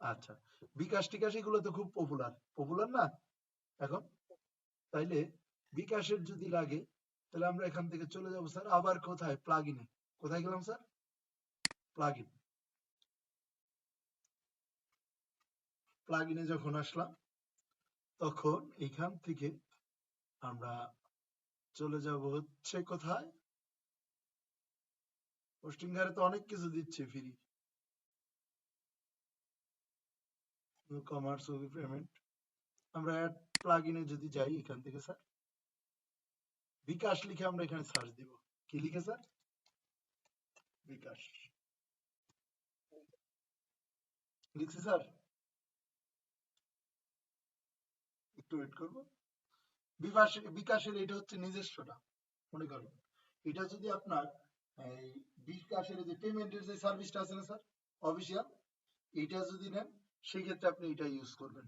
আচ্ছা, বিকাশ টিকাশ এগুলো তো খুব পপুলার, পপুলার না এখন? তাইলে বিকাশের যদি লাগে তাহলে আমরা এখান থেকে চলে যাব স্যার আবার কোথায়? প্লাগ ইনে। কোথায় গেলাম স্যার? Plug in. প্লাগ ইনে যখন আসলাম তখন এখান থেকে আমরা চলে যাব হচ্ছে কোথায়? পোস্টিং ঘরে তো অনেক কিছু দিচ্ছে ফ্রি, কমার্স পেমেন্ট। আমরা অ্যাড প্লাগ ইনে যদি যাই এখান থেকে স্যার বিকাশ লিখে আমরা এখানে সার্চ দিব। কি লিখে স্যার? বিকাশ। লিখছি স্যার, একটু ওয়েট করবো। বিকাশের এটা হচ্ছে নিজস্বটা, মনে করেন এটা যদি আপনার এই বিকাশের যে পেমেন্টের যে সার্ভিসটা আছে না স্যার, অফিসিয়াল, এইটা যদি নেন সেক্ষেত্রে আপনি এটা ইউজ করবেন,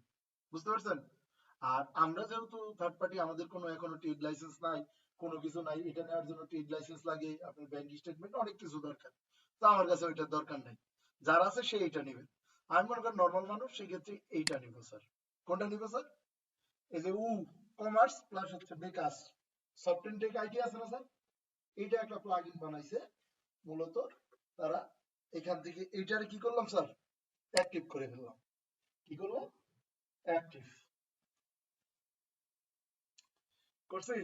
বুঝতে পারছেন? আর আমরা যেহেতু থার্ড পার্টি, আমাদের কোনো এখনো ট্রেড লাইসেন্স নাই, কোনো কিছু নাই, এটা নেওয়ার জন্য ট্রেড লাইসেন্স লাগে, আপনার ব্যাংক স্টেটমেন্ট, অনেক কিছু দরকার। তো আমার কাছে ওইটার দরকার নাই, যার আছে সে এইটা নেবে। আমি মনে করেন নর্মাল মানুষ, সেক্ষেত্রে এইটা নিব স্যার। কোনটা নিব স্যার? এই যে কমার্স প্লাস হচ্ছে বিকাশ সফটওয়্যার টেক আইটি আছে না স্যার, এইটা একটা প্লাগইন বানাইছে মূলত তারা। এখান থেকে এইটারে কি করলাম স্যার, অ্যাক্টিভ করে ফেললাম। কি করলাম? অ্যাক্টিভ করছি।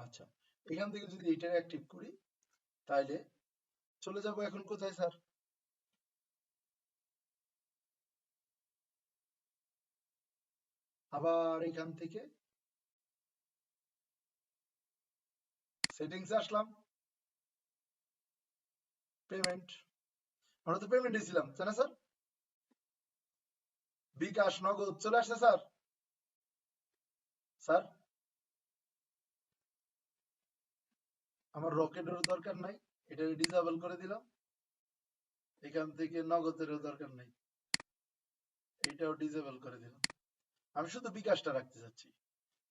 আচ্ছা, এখান থেকে যদি এটা অ্যাক্টিভ করি তাহলে চলে যাব এখন কোথায় স্যার? আবার এখান থেকে সেটিংসে আসলাম, পেমেন্ট। আমরা তো পেমেন্ট দিয়েছিলাম তাই না স্যার? বিকাশ নগদ চলে আসছে স্যার। স্যার আমার রকেটেরও দরকার নাই, এটা ডিসেবল করে দিলাম। এখান থেকে নগদেরও দরকার নাই, এটাও ডিসেবল করে দিলাম। আমি শুধু বিকাশটা রাখতে চাচ্ছি।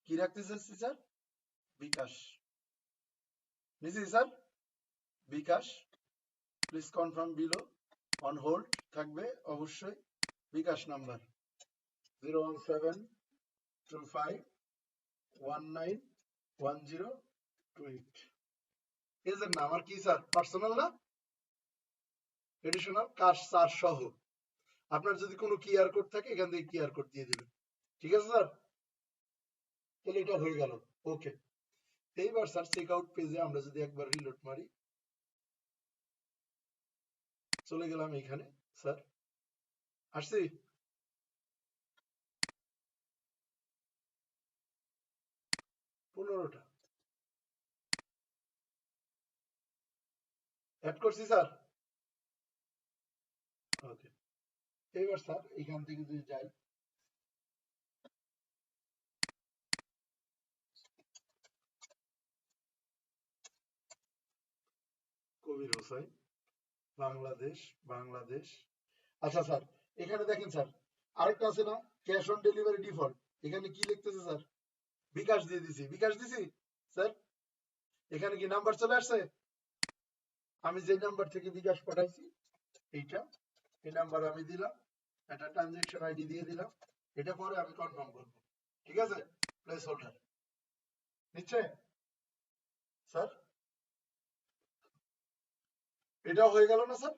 কি রাখতে চাচ্ছি স্যার? বিকাশ। নিছি sir, bKash. Please confirm below, on hold থাকবে অবশ্যই। বিকাশ নাম্বার 01725191028। এজের নাম আর কি স্যার? পার্সোনাল না, এডিশনাল কাশ চার সহ। আপনার যদি কোনো কিউআর কোড থাকে এখান থেকে কিউআর কোড দিয়ে দিবেন। ঠিক আছে স্যার? তাহলে এটা হয়ে গেল। ওকে, এইবার স্যার চেক আউট পেজে আমরা যদি একবার রিলোড মারি, চলে গেলাম এখানে স্যার, আসছি। 15টা অ্যাড করছি স্যার। ওকে, এইবার স্যার এখান থেকে যদি যাই, কবির হোসেন, বাংলাদেশ, বাংলাদেশ। আচ্ছা স্যার, এখানে দেখেন স্যার, আরেকটা আছে না, ক্যাশ অন ডেলিভারি ডিফল্ট, এখানে কি লিখতেছে স্যার? বিকাশ দিয়ে দিছি, বিকাশ দিছি স্যার। এখানে কি নাম্বার চলে আসছে? আমি যে নাম্বার থেকে বিকাশ পাঠাইছি এইটা, এই নাম্বার আমি দিলাম, একটা ট্রানজেকশন আইডি দিয়ে দিলাম, এটা পরে আমি কনফার্ম করব। ঠিক আছে? প্লেস হোল্ডার নিচ্ছে স্যার, এটাও হয়ে গেল না স্যার?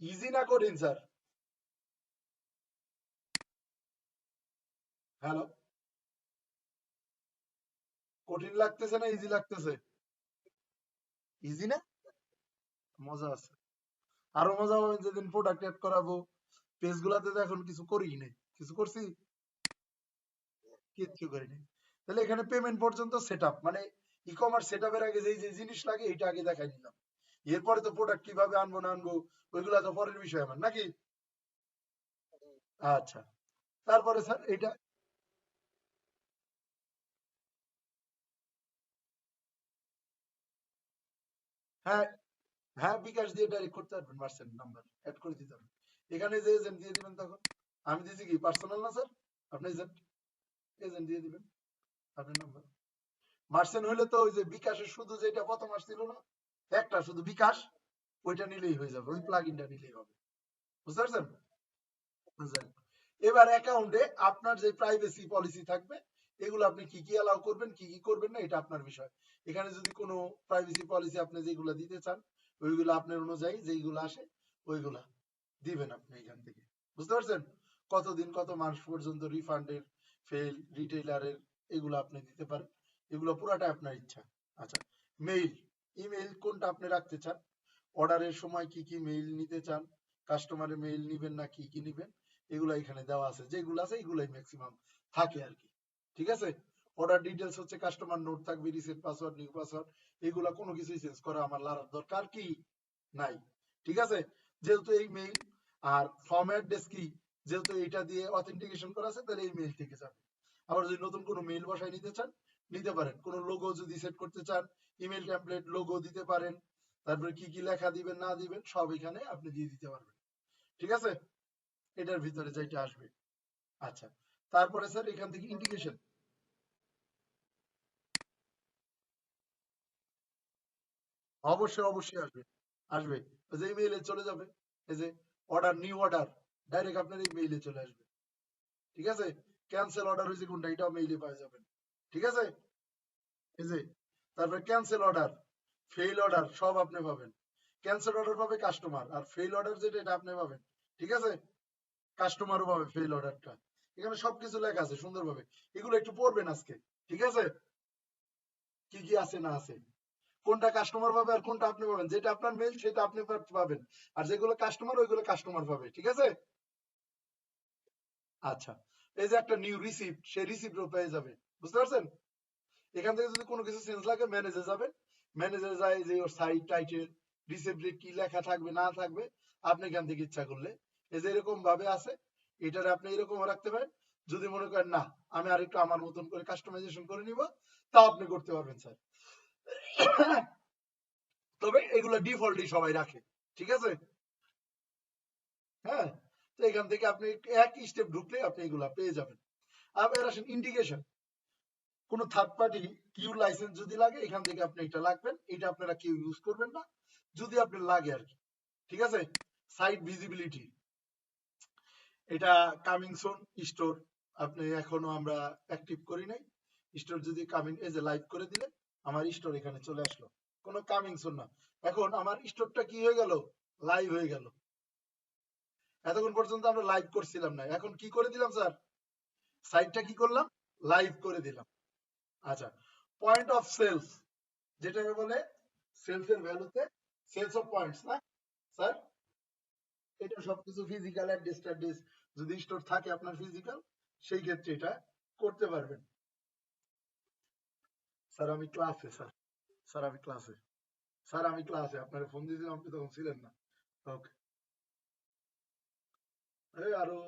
ইজি না কঠিন স্যার? হ্যালো, কঠিন লাগতেছে না ইজি লাগতেছে? ইজি না? মজা আছে। আরো মজা হবে যেদিন প্রোডাক্ট এড করাবো। পেজ গুলাতে তো এখন কিছু করিই নাই, কিছু করছি? কিচ্ছু করিনি। তাহলে এখানে পেমেন্ট পর্যন্ত সেট আপ, মানে ই কমার্স সেট আপের আগে যে যে জিনিস লাগে এটা আগে দেখাই দিলাম। এরপরে তো প্রোডাক্ট কিভাবে আনবো না আনবো ওইগুলা তো পরের বিষয় আমার, নাকি? আচ্ছা, তারপরে স্যার এটা, হ্যাঁ, হ্যাঁ বিকাশ দিয়ে ডাইরেক্ট করতে পারবেন, মার্চেন্ট নাম্বার অ্যাড করে দিতে হবে। এখানে যে এজেন্ট দিয়ে দিবেন তখন। আমি দিছি কি পার্সোনাল না স্যার? আপনি এজেন্ট, এজেন্ট দিয়ে দিবেন আপনার নাম্বার। মার্চেন্ট হইলে তো ওই যে বিকাশের শুধু যেটা প্রথম আসছিল না, একটা শুধু বিকাশ, ওইটা নিলেই হয়ে যাবে, ওই প্লাগ ইনটা নিলেই হবে। বুঝতে পারছেন? বুঝলেন? এবার অ্যাকাউন্টে আপনার যে প্রাইভেসি পলিসি থাকবে, এগুলো আপনি কি কি অ্যালাউ করবেন কি কি করবেন না এটা আপনার বিষয়। এখানে যদি কোনো প্রাইভেসি পলিসি আপনি যেগুলো দিতে চান, ওইগুলো আপনার অনুযায়ী যেইগুলো আসে ওইগুলা দিবেন আপনি এখান থেকে। বুঝতে পারছেন? কতদিন কত মাস পর্যন্ত রিফান্ডের, ফেল, রিটেইলারের, এগুলো আপনি দিতে পারেন। এগুলো পুরাটা আপনার ইচ্ছা। আচ্ছা, মেইল, ইমেইল কোনটা আপনি রাখতে চান, অর্ডারের সময় কি কি মেইল নিতে চান, কাস্টমারের মেইল নিবেন না কি কি নিবেন, এগুলো এখানে দেওয়া আছে, যেগুলো আছে এগুলাই ম্যাক্সিমাম থাকে আর কি। ঠিক আছে? অর্ডার ডিটেলস হচ্ছে কাস্টমার নোট থাকবে, রিসেট পাসওয়ার্ড, নিউ পাসওয়ার্ড, এগুলা কোনো কিছুই চেঞ্জ করা আমার লাগার দরকার কি নাই। ঠিক আছে, যেহেতু এই মেইল আর ফর্ম অ্যাড্রেস কি, যেহেতু এটা দিয়ে অথেন্টিকেশন করা আছে, তাহলে এই মেইল থেকে যাবে। আবার যদি নতুন কোনো মেইল বসায় নিতে চান নিতে পারেন, কোনো লোগো যদি সেট করতে চান ইমেল টেমপ্লেট লোগো দিতে পারেন, তারপরে কি কি লেখা দিবেন না দিবেন সব এখানে আপনি দিয়ে দিতে পারবেন। ঠিক আছে, এটার ভিতরে যেটা আসবে। আচ্ছা, তারপরে স্যার এখান থেকে ইন্ডিকেশন অবশ্যই অবশ্যই আসবে, আসবে। ওই যে ইমেইলে চলে যাবে, এই যে অর্ডার, নিউ অর্ডার, ডাইরেক্ট আপনার এই মেইলে চলে আসবে। ঠিক আছে, ক্যান্সেল অর্ডার হয়েছে কোনটা এটাও মেইলে পাওয়া যাবেন। ঠিক আছে, এই যে তারপরে ক্যান্সেল অর্ডার, ফেইল অর্ডার সব আপনি পাবেন। ক্যান্সেল অর্ডার পাবে কাস্টমার, আর ফেইল অর্ডার যেটা এটা আপনি পাবেন। ঠিক আছে, কাস্টমারও পাবে ফেইল অর্ডারটা। এখানে সবকিছু লেখা আছে সুন্দরভাবে, এগুলো একটু পড়বেন আজকে। ঠিক আছে, কি কি আছে না আছে, কোনটা কাস্টমার পাবে আর কোনটা আপনি পাবেন, যেটা আপনার মেইল সেটা আপনি পাবেন, আর যেগুলো কাস্টমার ওইগুলো কাস্টমার পাবে। ঠিক আছে, আচ্ছা, এই যে একটা নিউ রিসিপ্ট, সেই রিসিপ্টও পেয়ে যাবে। বুঝতে পারছেন, এখান থেকে যদি কোনো কিছু চেঞ্জ লাগে ম্যানেজে যাবেন, ম্যানেজে যায় যে ওর সাইট টাইটেল রিসিপ্টে কি লেখা থাকবে না থাকবে আপনি এখান থেকে ইচ্ছা করলে এই যে এরকম ভাবে আছে, এটারে আপনি এরকম রাখতে পারেন। যদি মনে করেন না আমি আরেকটু আমার মতন করে কাস্টমাইজেশন করে নিব, তা আপনি করতে পারবেন স্যার। তবে এগুলো ডিফল্টই সবাই রাখে। ঠিক আছে, হ্যাঁ, তো এখান থেকে আপনি এক স্টেপ ঢুকলে আপনি এগুলা পেয়ে যাবেন। আবার আসেন ইন্ডিকেশন, কোন থার্ড পার্টি কিউ লাইসেন্স যদি লাগে এখান থেকে আপনি এটা লাগবেন, এটা আপনারা কেউ ইউজ করবেন না যদি আপনার লাগে আর কি। ঠিক আছে, সাইট ভিজিবিলিটি, এটা কামিং সুন স্টোর, আপনি এখনো আমরা অ্যাক্টিভ করি নাই। স্টোর যদি কামিং, এই যে লাইভ করে দিলে আমার স্টোর এখানে চলে আসলো, কোনো কামিং সুন না। এখন আমার স্টোরটা কি হয়ে গেল, লাইভ হয়ে গেল। এতক্ষণ পর্যন্ত আমরা লাইভ করছিলাম না, এখন কি করে দিলাম স্যার, সাইটটা কি করলাম, লাইভ করে দিলাম। আচ্ছা, পয়েন্ট অফ সেলস, যেটাকে বলে সেলস এর ভ্যালুতে সেলস অফ পয়েন্টস না স্যার, এটা সবকিছু ফিজিক্যাল অ্যাড্রেস ট্যাড্রেস যদি স্টোর থাকে আপনার ফিজিক্যাল, সেই ক্ষেত্রে এটা করতে পারবেন। স্যার আমি ক্লাসে, স্যার স্যার আমি ক্লাসে, স্যার আমি ক্লাসে আপনার ফোন দিয়েছিলাম আপনি তখন ছিলেন না। ওকে, এই আরো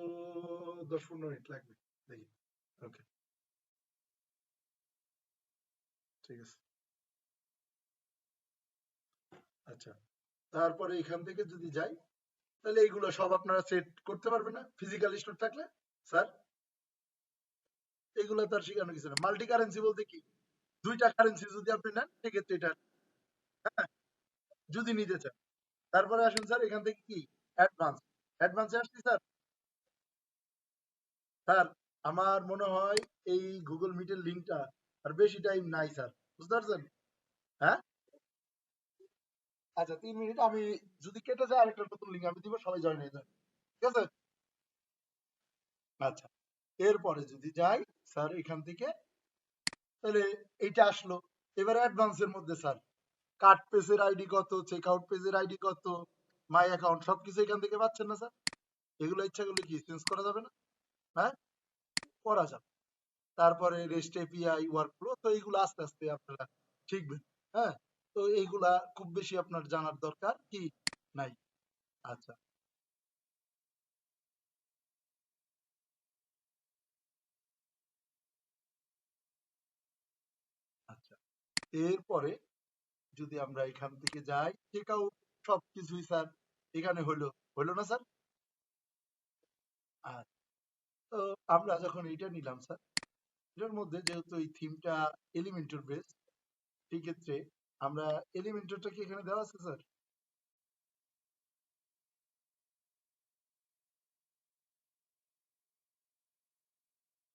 10-15 মিনিট লাগবে দেখি। ওকে, ঠিক আছে। আচ্ছা, তারপরে এখান থেকে যদি যাই তাহলে এইগুলো সব আপনারা সেট করতে পারবেন না ফিজিক্যাল স্টোর থাকলে স্যার, এগুলো তার শিখানো কিছু না। মাল্টি কারেন্সি বলতে কি, দুইটা কারেন্সি যদি আপনি নেন সেক্ষেত্রে এটা, হ্যাঁ, যদি নিতে চান। তারপরে আসুন স্যার এখান থেকে কি অ্যাডভান্স, অ্যাডভান্সে আসছি স্যার। স্যার আমার মনে হয় এই গুগল মিটের লিঙ্কটা আর বেশি টাইম নাই স্যার, বুঝতে পারছেন। হ্যাঁ, আচ্ছা 3 মিনিট, আমি যদি কেটে যায় আরেকটা নতুন লিঙ্ক আমি দিব, সবাই জয়েন হয়ে যাবে। ঠিক আছে, আচ্ছা, এরপরে যদি যাই স্যার এখান থেকে, তাহলে এইটা আসলো। এবার অ্যাডভান্সের মধ্যে স্যার কার্ড পেজের আইডি কত, চেক আউট পেজের আইডি কত, মাই অ্যাকাউন্ট সবকিছু এখান থেকে পাচ্ছেন না স্যার, এগুলো ইচ্ছা করলে কি চেঞ্জ করা যাবে না, হ্যাঁ করা যাবে। তারপরে রেস্ট এপিআই ওয়ার্কফ্লো, তো এইগুলো আস্তে আস্তে আপনারা শিখবেন। হ্যাঁ, তো এইগুলা খুব বেশি আপনার জানার দরকার কি নাই। আচ্ছা, আচ্ছা, এরপরে যদি আমরা এখান থেকে যাই চেক আউট, সবকিছুই স্যার এখানে হলো, হলো না স্যার। আর তো আমরা যখন এইটা নিলাম স্যার, এটার মধ্যে যেহেতু এই থিমটা এলিমেন্টর বেস, সেই ক্ষেত্রে আমরা এলিমেন্টরটা কি এখানে দেওয়া আছে স্যার,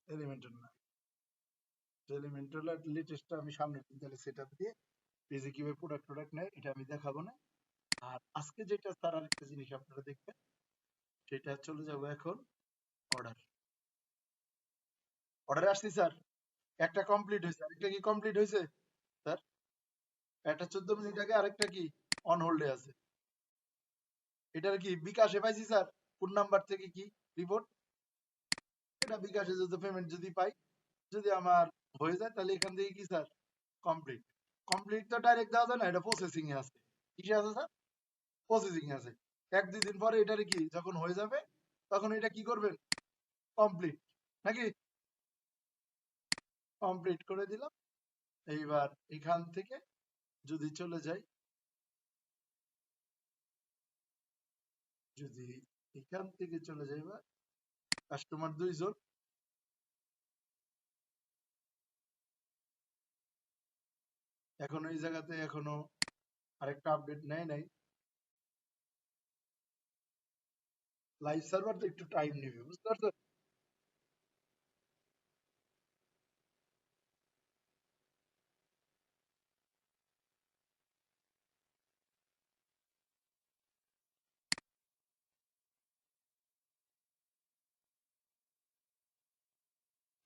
এলিমেন্টর না, এলিমেন্টর লেটেস্টটা আমি সামনের দিন তাহলে সেটা দিয়ে পেজে কিভাবে প্রোডাক্ট প্রোডাক্ট নেয় এটা আমি দেখাবো না। আর আজকে যেটা স্যার আরেকটা জিনিস আপনারা দেখবেন, সেটা চলে যাব এখন অর্ডার, অর্ডারে আসছি স্যার, একটা কমপ্লিট হয়েছে, আরেকটা কি কমপ্লিট হয়েছে স্যার, একটা 14 মিনিট আগে আরেকটা কি অন হোল্ডে আছে, এটার কি বিকাশে পাইছি স্যার, কোন নাম্বার থেকে কি রিপোর্ট, এটা বিকাশে যদি পেমেন্ট যদি পাই, যদি আমার হয়ে যায় তাহলে এখান থেকে কি স্যার কমপ্লিট। কমপ্লিট তো ডাইরেক্ট দেওয়া যায় না, এটা প্রসেসিং এ আছে। কিসে আছে স্যার? প্রসেসিং এ আছে। 1-2 দিন পরে এটার কি যখন হয়ে যাবে তখন এটা কি করবেন কমপ্লিট নাকি কমপ্লিট করে দিলাম। এইবার এখান থেকে যদি চলে যাই, যদি এখান থেকে চলে যাই বা কাস্টমার 2 জন, এখন এই জায়গাতে এখনো আরেকটা আপডেট নেয় নাই। লাইভ সার্ভার তো একটু টাইম নেবে, বুঝতে পারছো?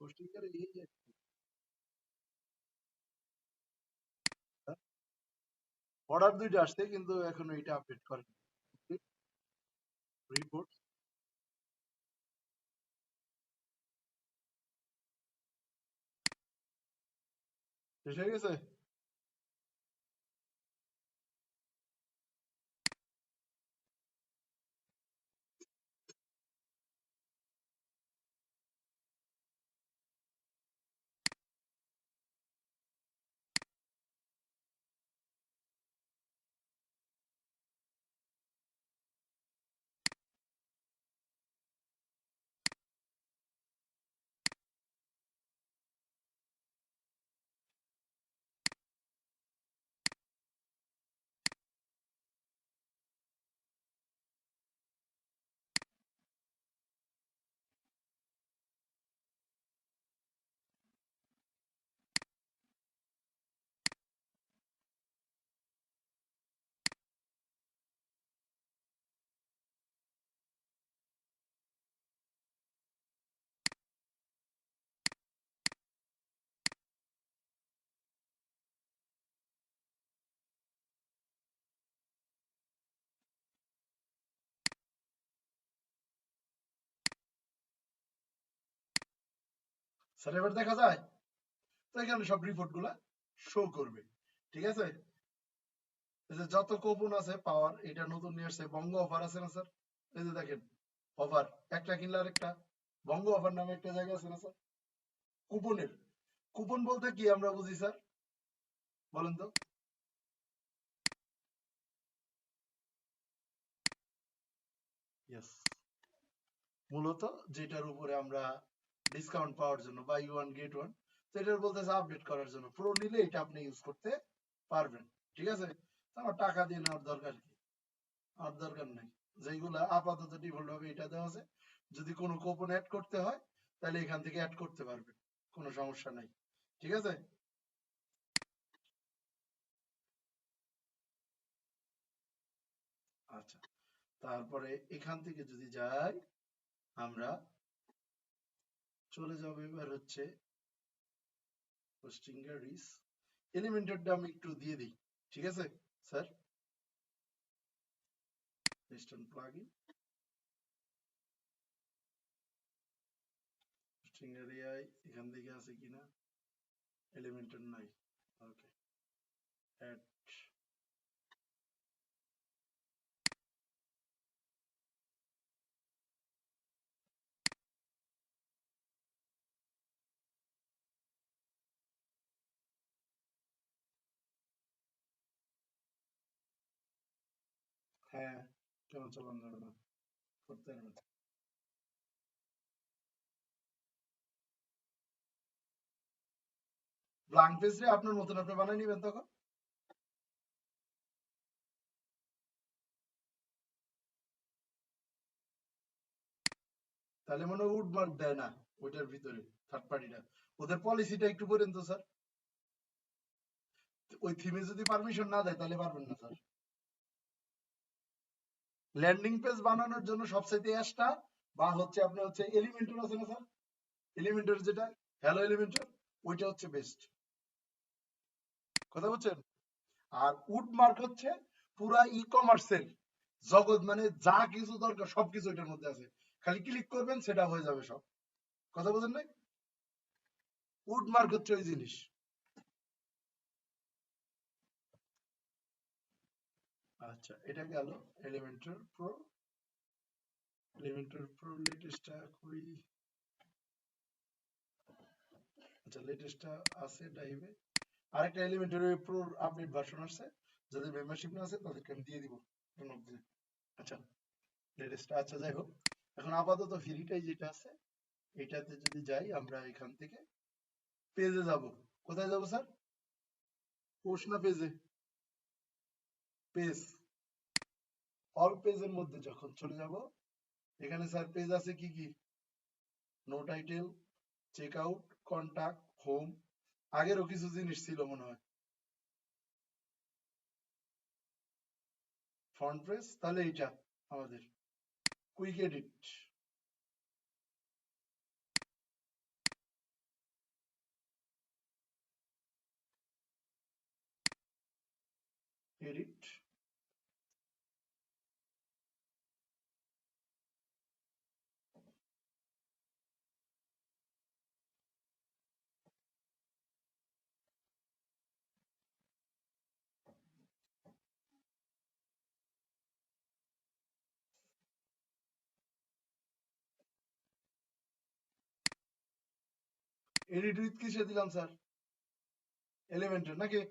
পোস্টিং করে এই যে অর্ডার 2টা আসছে কিন্তু এখনো এটা আপডেট করেনি। রিপোর্ট শেষ হয়ে গেছে। স্যার এবার দেখা যায় তো এখানে সব রিপোর্ট গুলা শো করবে। ঠিক আছে, এই যে যত কুপন আছে পাওয়ার, এটা নতুন নিয়ে আসছে বঙ্গ অফার আছে না স্যার? এই যে দেখেন অফার, একটা কিনলে আরেকটা বঙ্গ অফার নামে একটা জায়গা আছে না স্যার কুপনের। কুপন বলতে কি আমরা বুঝি স্যার, বলেন তো? ইয়েস, মূলত যেটার উপরে আমরা ডিসকাউন্ট পাওয়ার জন্য বাই ওয়ান গেট ওয়ান, সেটার বলতেছে আপডেট করার জন্য প্রো নিলে এটা আপনি ইউজ করতে পারবেন। ঠিক আছে, আমার টাকা দিয়ে নেওয়ার দরকার কি? আর দরকার নেই। যেগুলা আপাতত ডিফল্ট হবে এটা দেওয়া আছে, যদি কোনো কুপন অ্যাড করতে হয় তাহলে এখান থেকে অ্যাড করতে পারবেন, কোনো সমস্যা নাই। ঠিক আছে, আচ্ছা। তারপরে এখান থেকে যদি যাই আমরা, চলে যাবো এবার হচ্ছে হোস্টিং রিস এলিমেন্টেরটা আমি একটু দিয়ে দিই। ঠিক আছে স্যার, ওয়েস্টার্ন প্লাগইন হোস্টিং এরিয়ায় এখান থেকে আছে কিনা, এলিমেন্টের নাই। ওকে, অ্যাড। হ্যাঁ, কেন চালানো যাবে না, করতে পারবেন। ব্ল্যাঙ্ক পেজ রে আপনার মতন আপনি বানিয়ে নিবেন তখন। তাহলে মনে হয় উডমার্ক দেয় না ওইটার ভিতরে, থার্ড পার্টিটা। ওদের পলিসিটা একটু বলেন তো স্যার, ওই থিমে যদি পারমিশন না দেয় তাহলে পারবেন না স্যার। ল্যান্ডিং পেজ বানানোর জন্য সবচাইতে অ্যাশটা বা হচ্ছে আপনি হচ্ছে এলিমেন্টর আছে না স্যার, এলিমেন্টর যেটা হ্যালো এলিমেন্টর, ওইটা হচ্ছে বেস্ট। কথা বলছেন? আর উডমার্ক হচ্ছে পুরা ই কমার্সের জগৎ, মানে যা কিছু দরকার সবকিছু এটার মধ্যে আছে, খালি ক্লিক করবেন সেটা হয়ে যাবে সব। কথা বলেন নাই? উড মার্ক হচ্ছে ওই জিনিস। আচ্ছা, এটা গেল এলিমেন্টর প্রো। এলিমেন্টর প্রো লেটেস্টটা করি। আচ্ছা, লেটেস্টটা আছে ড্রাইভে। আরেকটা এলিমেন্টর প্রো আপডেট ভার্সন আসছে, যাদের মেম্বারশিপ না আছে তাদেরকে আমি দিয়ে দিব। আচ্ছা, লেটেস্টটা। আচ্ছা, যাই হোক, এখন আপাতত ফ্রিটাই যেটা আছে এটাতে যদি যাই, আমরা এখান থেকে পেজে যাব। কোথায় যাব স্যার? পোস্ট না পেজে? পেজ। অল পেজের মধ্যে যখন চলে যাব, এখানে স্যার পেজ আছে কি কি? No title, check out, contact, home. আগেরও কিছু জিনিস ছিল মনে হয়। ফ্রন্ট পেজ, তাহলে এইটা আমাদের quick edit. Edit. Edit with কিসে দিলাম স্যার? এলিমেন্টের নাকি?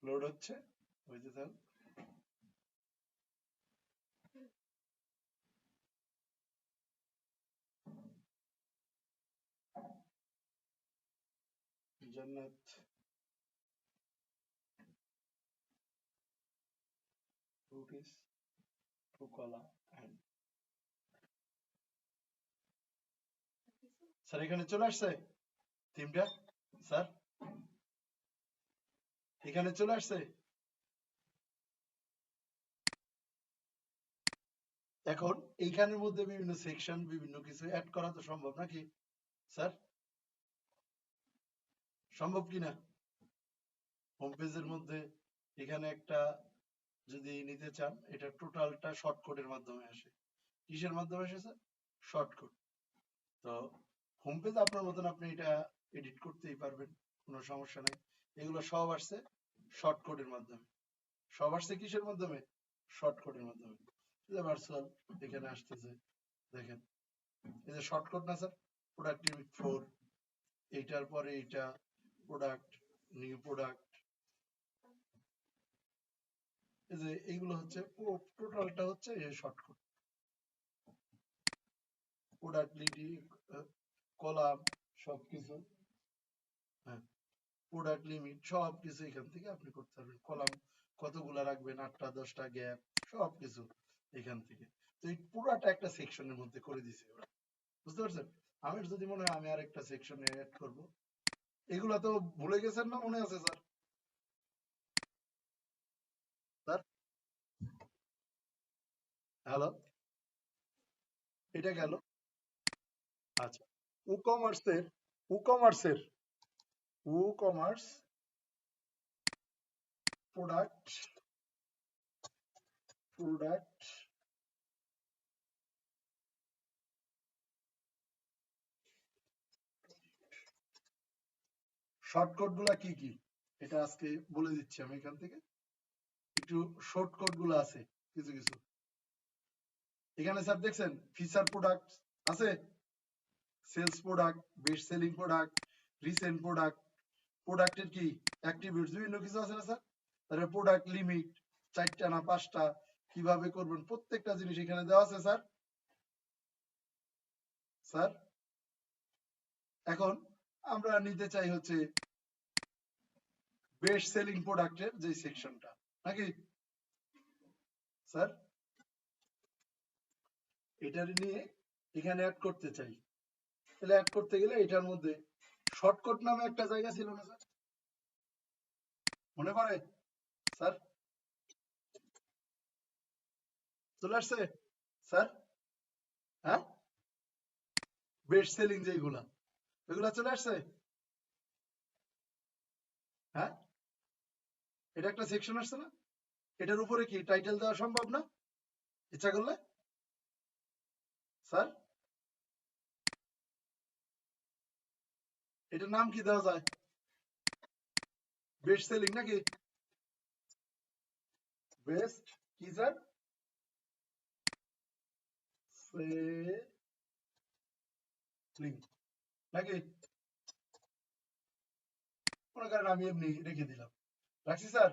লোড হচ্ছে, ওই যে স্যার। জান্নাত রুটিস টুকলা এন্ড। স্যার এখানে চলে আসছে থিমটা? স্যার এখানে চলে আসছে। এখন এইখানের মধ্যে বিভিন্ন সেকশন, বিভিন্ন কিছু অ্যাড করা তো সম্ভব নাকি স্যার? সম্ভব কিনা? হোম পেজের মধ্যে এখানে একটা যদি নিতে চান, এটা টোটালটা শর্টকাটের মাধ্যমে আসে। কিসের মাধ্যমে আসে স্যার? শর্টকাট। তো হোম পেজ আপনার মতন আপনি এটা এডিট করতেই পারবেন, কোনো সমস্যা নেই। এগুলো সব আসছে শর্টকাটের মাধ্যমে। সব আসছে কিসের মাধ্যমে? শর্টকাটের মাধ্যমে। ভার্চুয়াল এখানে আসতেছে, দেখেন এই যে শর্টকাট না স্যার? প্রোডাক্টিভিটি 4, এইটার পরে এইটা প্রোডাক্ট, নিউ প্রোডাক্ট। এই যে এইগুলো হচ্ছে টোটালটা হচ্ছে এই শর্টকাট। প্রোডাক্ট লিডি, কলাম, সবকিছু। হ্যাঁ, প্রোডাক্ট লিমিট সবকিছু এখান থেকে আপনি করতে পারবেন। কলাম কতগুলা রাখবেন, 8টা 10টা গ্যাপ, সবকিছু এখান থেকে। তো এই পুরাটা একটা সেকশনের মধ্যে করে দিছে ওরা, বুঝতে পারছেন? আমি যদি মনে হয় আমি আরেকটা সেকশনে অ্যাড করব। এগুলা তো ভুলে গেছেন না? মনে আছে স্যার? স্যার হ্যালো, এটা গেল। আচ্ছা, ই কমার্সের, ই কমার্সের, e commerce product, product shortcut গুলা কি কি, এটা আজকে বলে দিচ্ছি আমি এখান থেকে। একটু শর্টকাট গুলো আছে কিছু কিছু। এখানে স্যার দেখছেন ফিচার প্রোডাক্ট আছে, sales product, best selling product, recent product, প্রোডাক্টের কি অ্যাট্রিবিউটস, বিভিন্ন কিছু আছে না স্যার? তাহলে প্রোডাক্ট লিমিট 4টা না 5টা, কিভাবে করবেন প্রত্যেকটা জিনিস এখানে দেওয়া আছে স্যার। স্যার এখন আমরা নিতে চাই হচ্ছে বেস্ট সেলিং প্রোডাক্টের যে সেকশনটা, নাকি স্যার? এটার নিয়ে এখানে অ্যাড করতে চাই। তাহলে অ্যাড করতে গেলে এটার মধ্যে শর্টকাট নামে একটা জায়গা ছিল না স্যার? মনে পড়ে স্যার? চলে আসছে স্যার? হ্যাঁ, বেস্ট সেলিং যেগুলা, ওইগুলা চলে আসছে। হ্যাঁ, এটা একটা সেকশন আসছে না? এটার উপরে কি টাইটেল দেওয়া সম্ভব না ইচ্ছা করলে স্যার? এটার নাম কি দেওয়া যায়? বেস্ট সেলিং নাকি? বেস্ট কি স্যার? সেলিং নাকি? মনে করেন আমি এমনি রেখে দিলাম, রাখছি স্যার।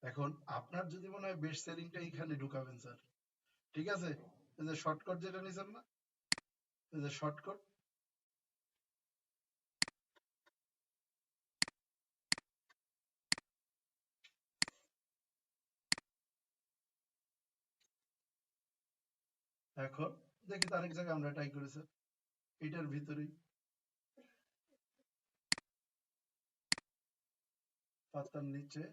এখন আপনার যদি মনে হয় বেস্ট সেলিংটা এখানে ঢুকাবেন স্যার, ঠিক আছে? এই যে শর্টকাট যেটা নিছেন না, এই যে শর্টকাট, এখন দেখি তো আরেক জায়গায় আমরা ট্রাই করি স্যার, এটার ভিতরেই পাতার নিচে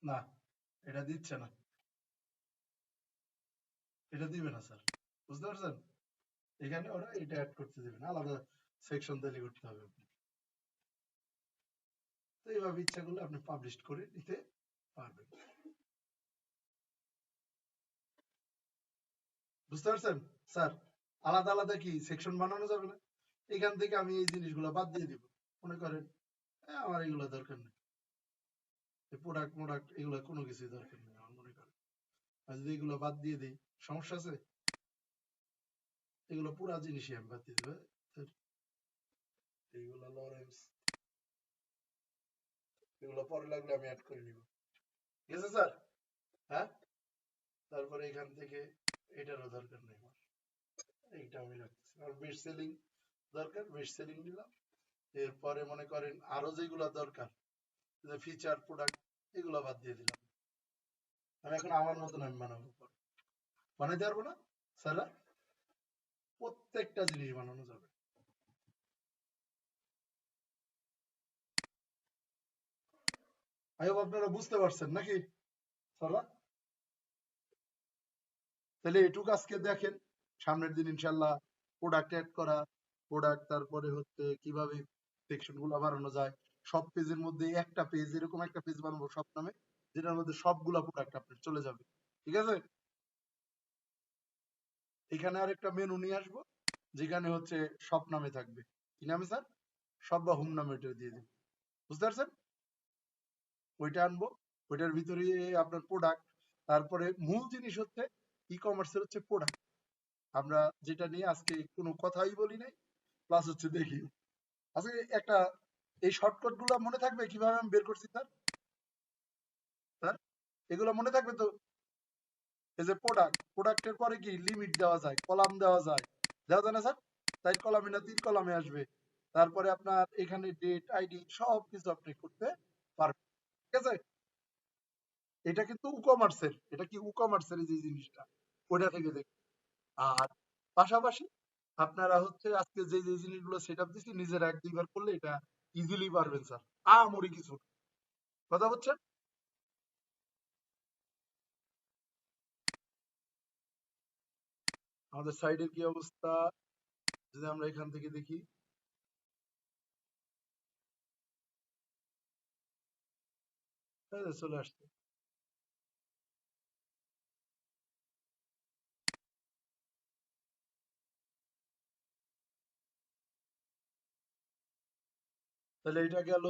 না, এটা দিচ্ছে না, এটা দিবে না স্যার, বুঝতে পারছেন? এখানে ওরা এটা অ্যাড করতে দেবে না, আলাদা সেকশন তৈরি করতে হবে আপনাকে। তো এইভাবে ইচ্ছা করলে আপনি পাবলিশ করে নিতে পারবেন, বুঝতে পারছেন স্যার? আলাদা আলাদা কি সেকশন বানানো যাবে না? এখান থেকে আমি এই জিনিসগুলো বাদ দিয়ে দিব, মনে করেন আমার এগুলো দরকার নেই, প্রোডাক্ট প্রোডাক্ট এগুলো কোনো কিছুই দরকার নেই আমার মনে করেন। আর যদি এগুলো বাদ দিয়ে দিই, সমস্যা আছে? এগুলো পুরা জিনিসই আমি বাদ দিয়ে দেবো, এইগুলো লরেন্স, এগুলো পরে লাগলে আমি অ্যাড করে নিব, ঠিক আছে স্যার? হ্যাঁ, তারপরে এখান থেকে এটারও দরকার নেই আমার, এইটা আমি রাখতেছি। আর বেস্ট সেলিং দরকার, বেস্ট সেলিং দিলাম। এরপরে মনে করেন আরো যেগুলো দরকার, যে ফিচার প্রোডাক্ট, এগুলো বাদ দিয়ে দিলাম। আমি এখন আমার মতন আমি বানাবো, বানাইতে পারবো না স্যার? প্রত্যেকটা জিনিস বানানো যাবে। আই হোপ আপনারা বুঝতে পারছেন নাকি স্যার? তাহলে এটুকু আজকে দেখেন, সামনের দিন ইনশাল্লাহ প্রোডাক্ট অ্যাড করা, প্রোডাক্ট, তারপরে হচ্ছে কিভাবে সেকশন গুলো বানানো যায়, সব পেজের মধ্যে একটা পেজ, এরকম একটা পেজ বানাবো সব নামে, যেটার মধ্যে সবগুলা প্রোডাক্ট আপনার চলে যাবে, ঠিক আছে? এখানে আর একটা মেনু নিয়ে আসবো, যেখানে হচ্ছে সব নামে থাকবে, কি নামে স্যার? সব বা হোম নামে এটা দিয়ে দিন, বুঝতে পারছেন? ওইটা আনবো, ওইটার ভিতরে আপনার প্রোডাক্ট, তারপরে মূল জিনিস হচ্ছে ই কমার্সের হচ্ছে প্রোডাক্ট, আমরা যেটা নিয়ে আজকে কোনো কথাই বলি নাই, প্লাস হচ্ছে দেখি আজকে একটা, এই শর্টকাট গুলো মনে থাকবে কিভাবে আমি বের করছি স্যার? স্যার এগুলো মনে থাকবে তো? এই যে প্রোডাক্ট, প্রোডাক্টের পরে কি লিমিট দেওয়া যায়, কলাম দেওয়া যায়, দেওয়া যায় না স্যার? 4 কলামে না 3 কলামে আসবে, তারপরে আপনার এখানে ডেট আইডি সব কিছু আপনি করতে পারবেন, ঠিক আছে? এটা কিন্তু ই-কমার্সের, এটা কি ই-কমার্সের যে জিনিসটা, ওটা থেকে দেখুন। আর পাশাপাশি আপনারা হচ্ছে আজকে যে যে জিনিসগুলো সেট আপ দিচ্ছি, নিজেরা 1-2 বার করলে এটা ইজিলি পারবেন স্যার, আহামরি কিছু না। কথা বলছেন? আমাদের সাইডের কি অবস্থা, যদি আমরা এখান থেকে দেখি, এই যে চলে আসছে। তাহলে এটা গেল,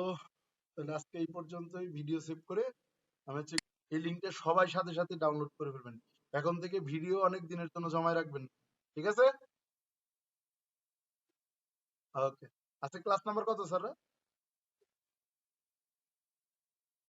তাহলে আজকে এই পর্যন্তই, ভিডিও সেভ করে আমি হচ্ছে এই লিঙ্কটা সবাই সাথে সাথে ডাউনলোড করে ফেলবেন, এখন থেকে ভিডিও অনেক দিনের জন্য জমায় রাখবেন, ঠিক আছে? ওকে, আজকে ক্লাস নাম্বার কত স্যার?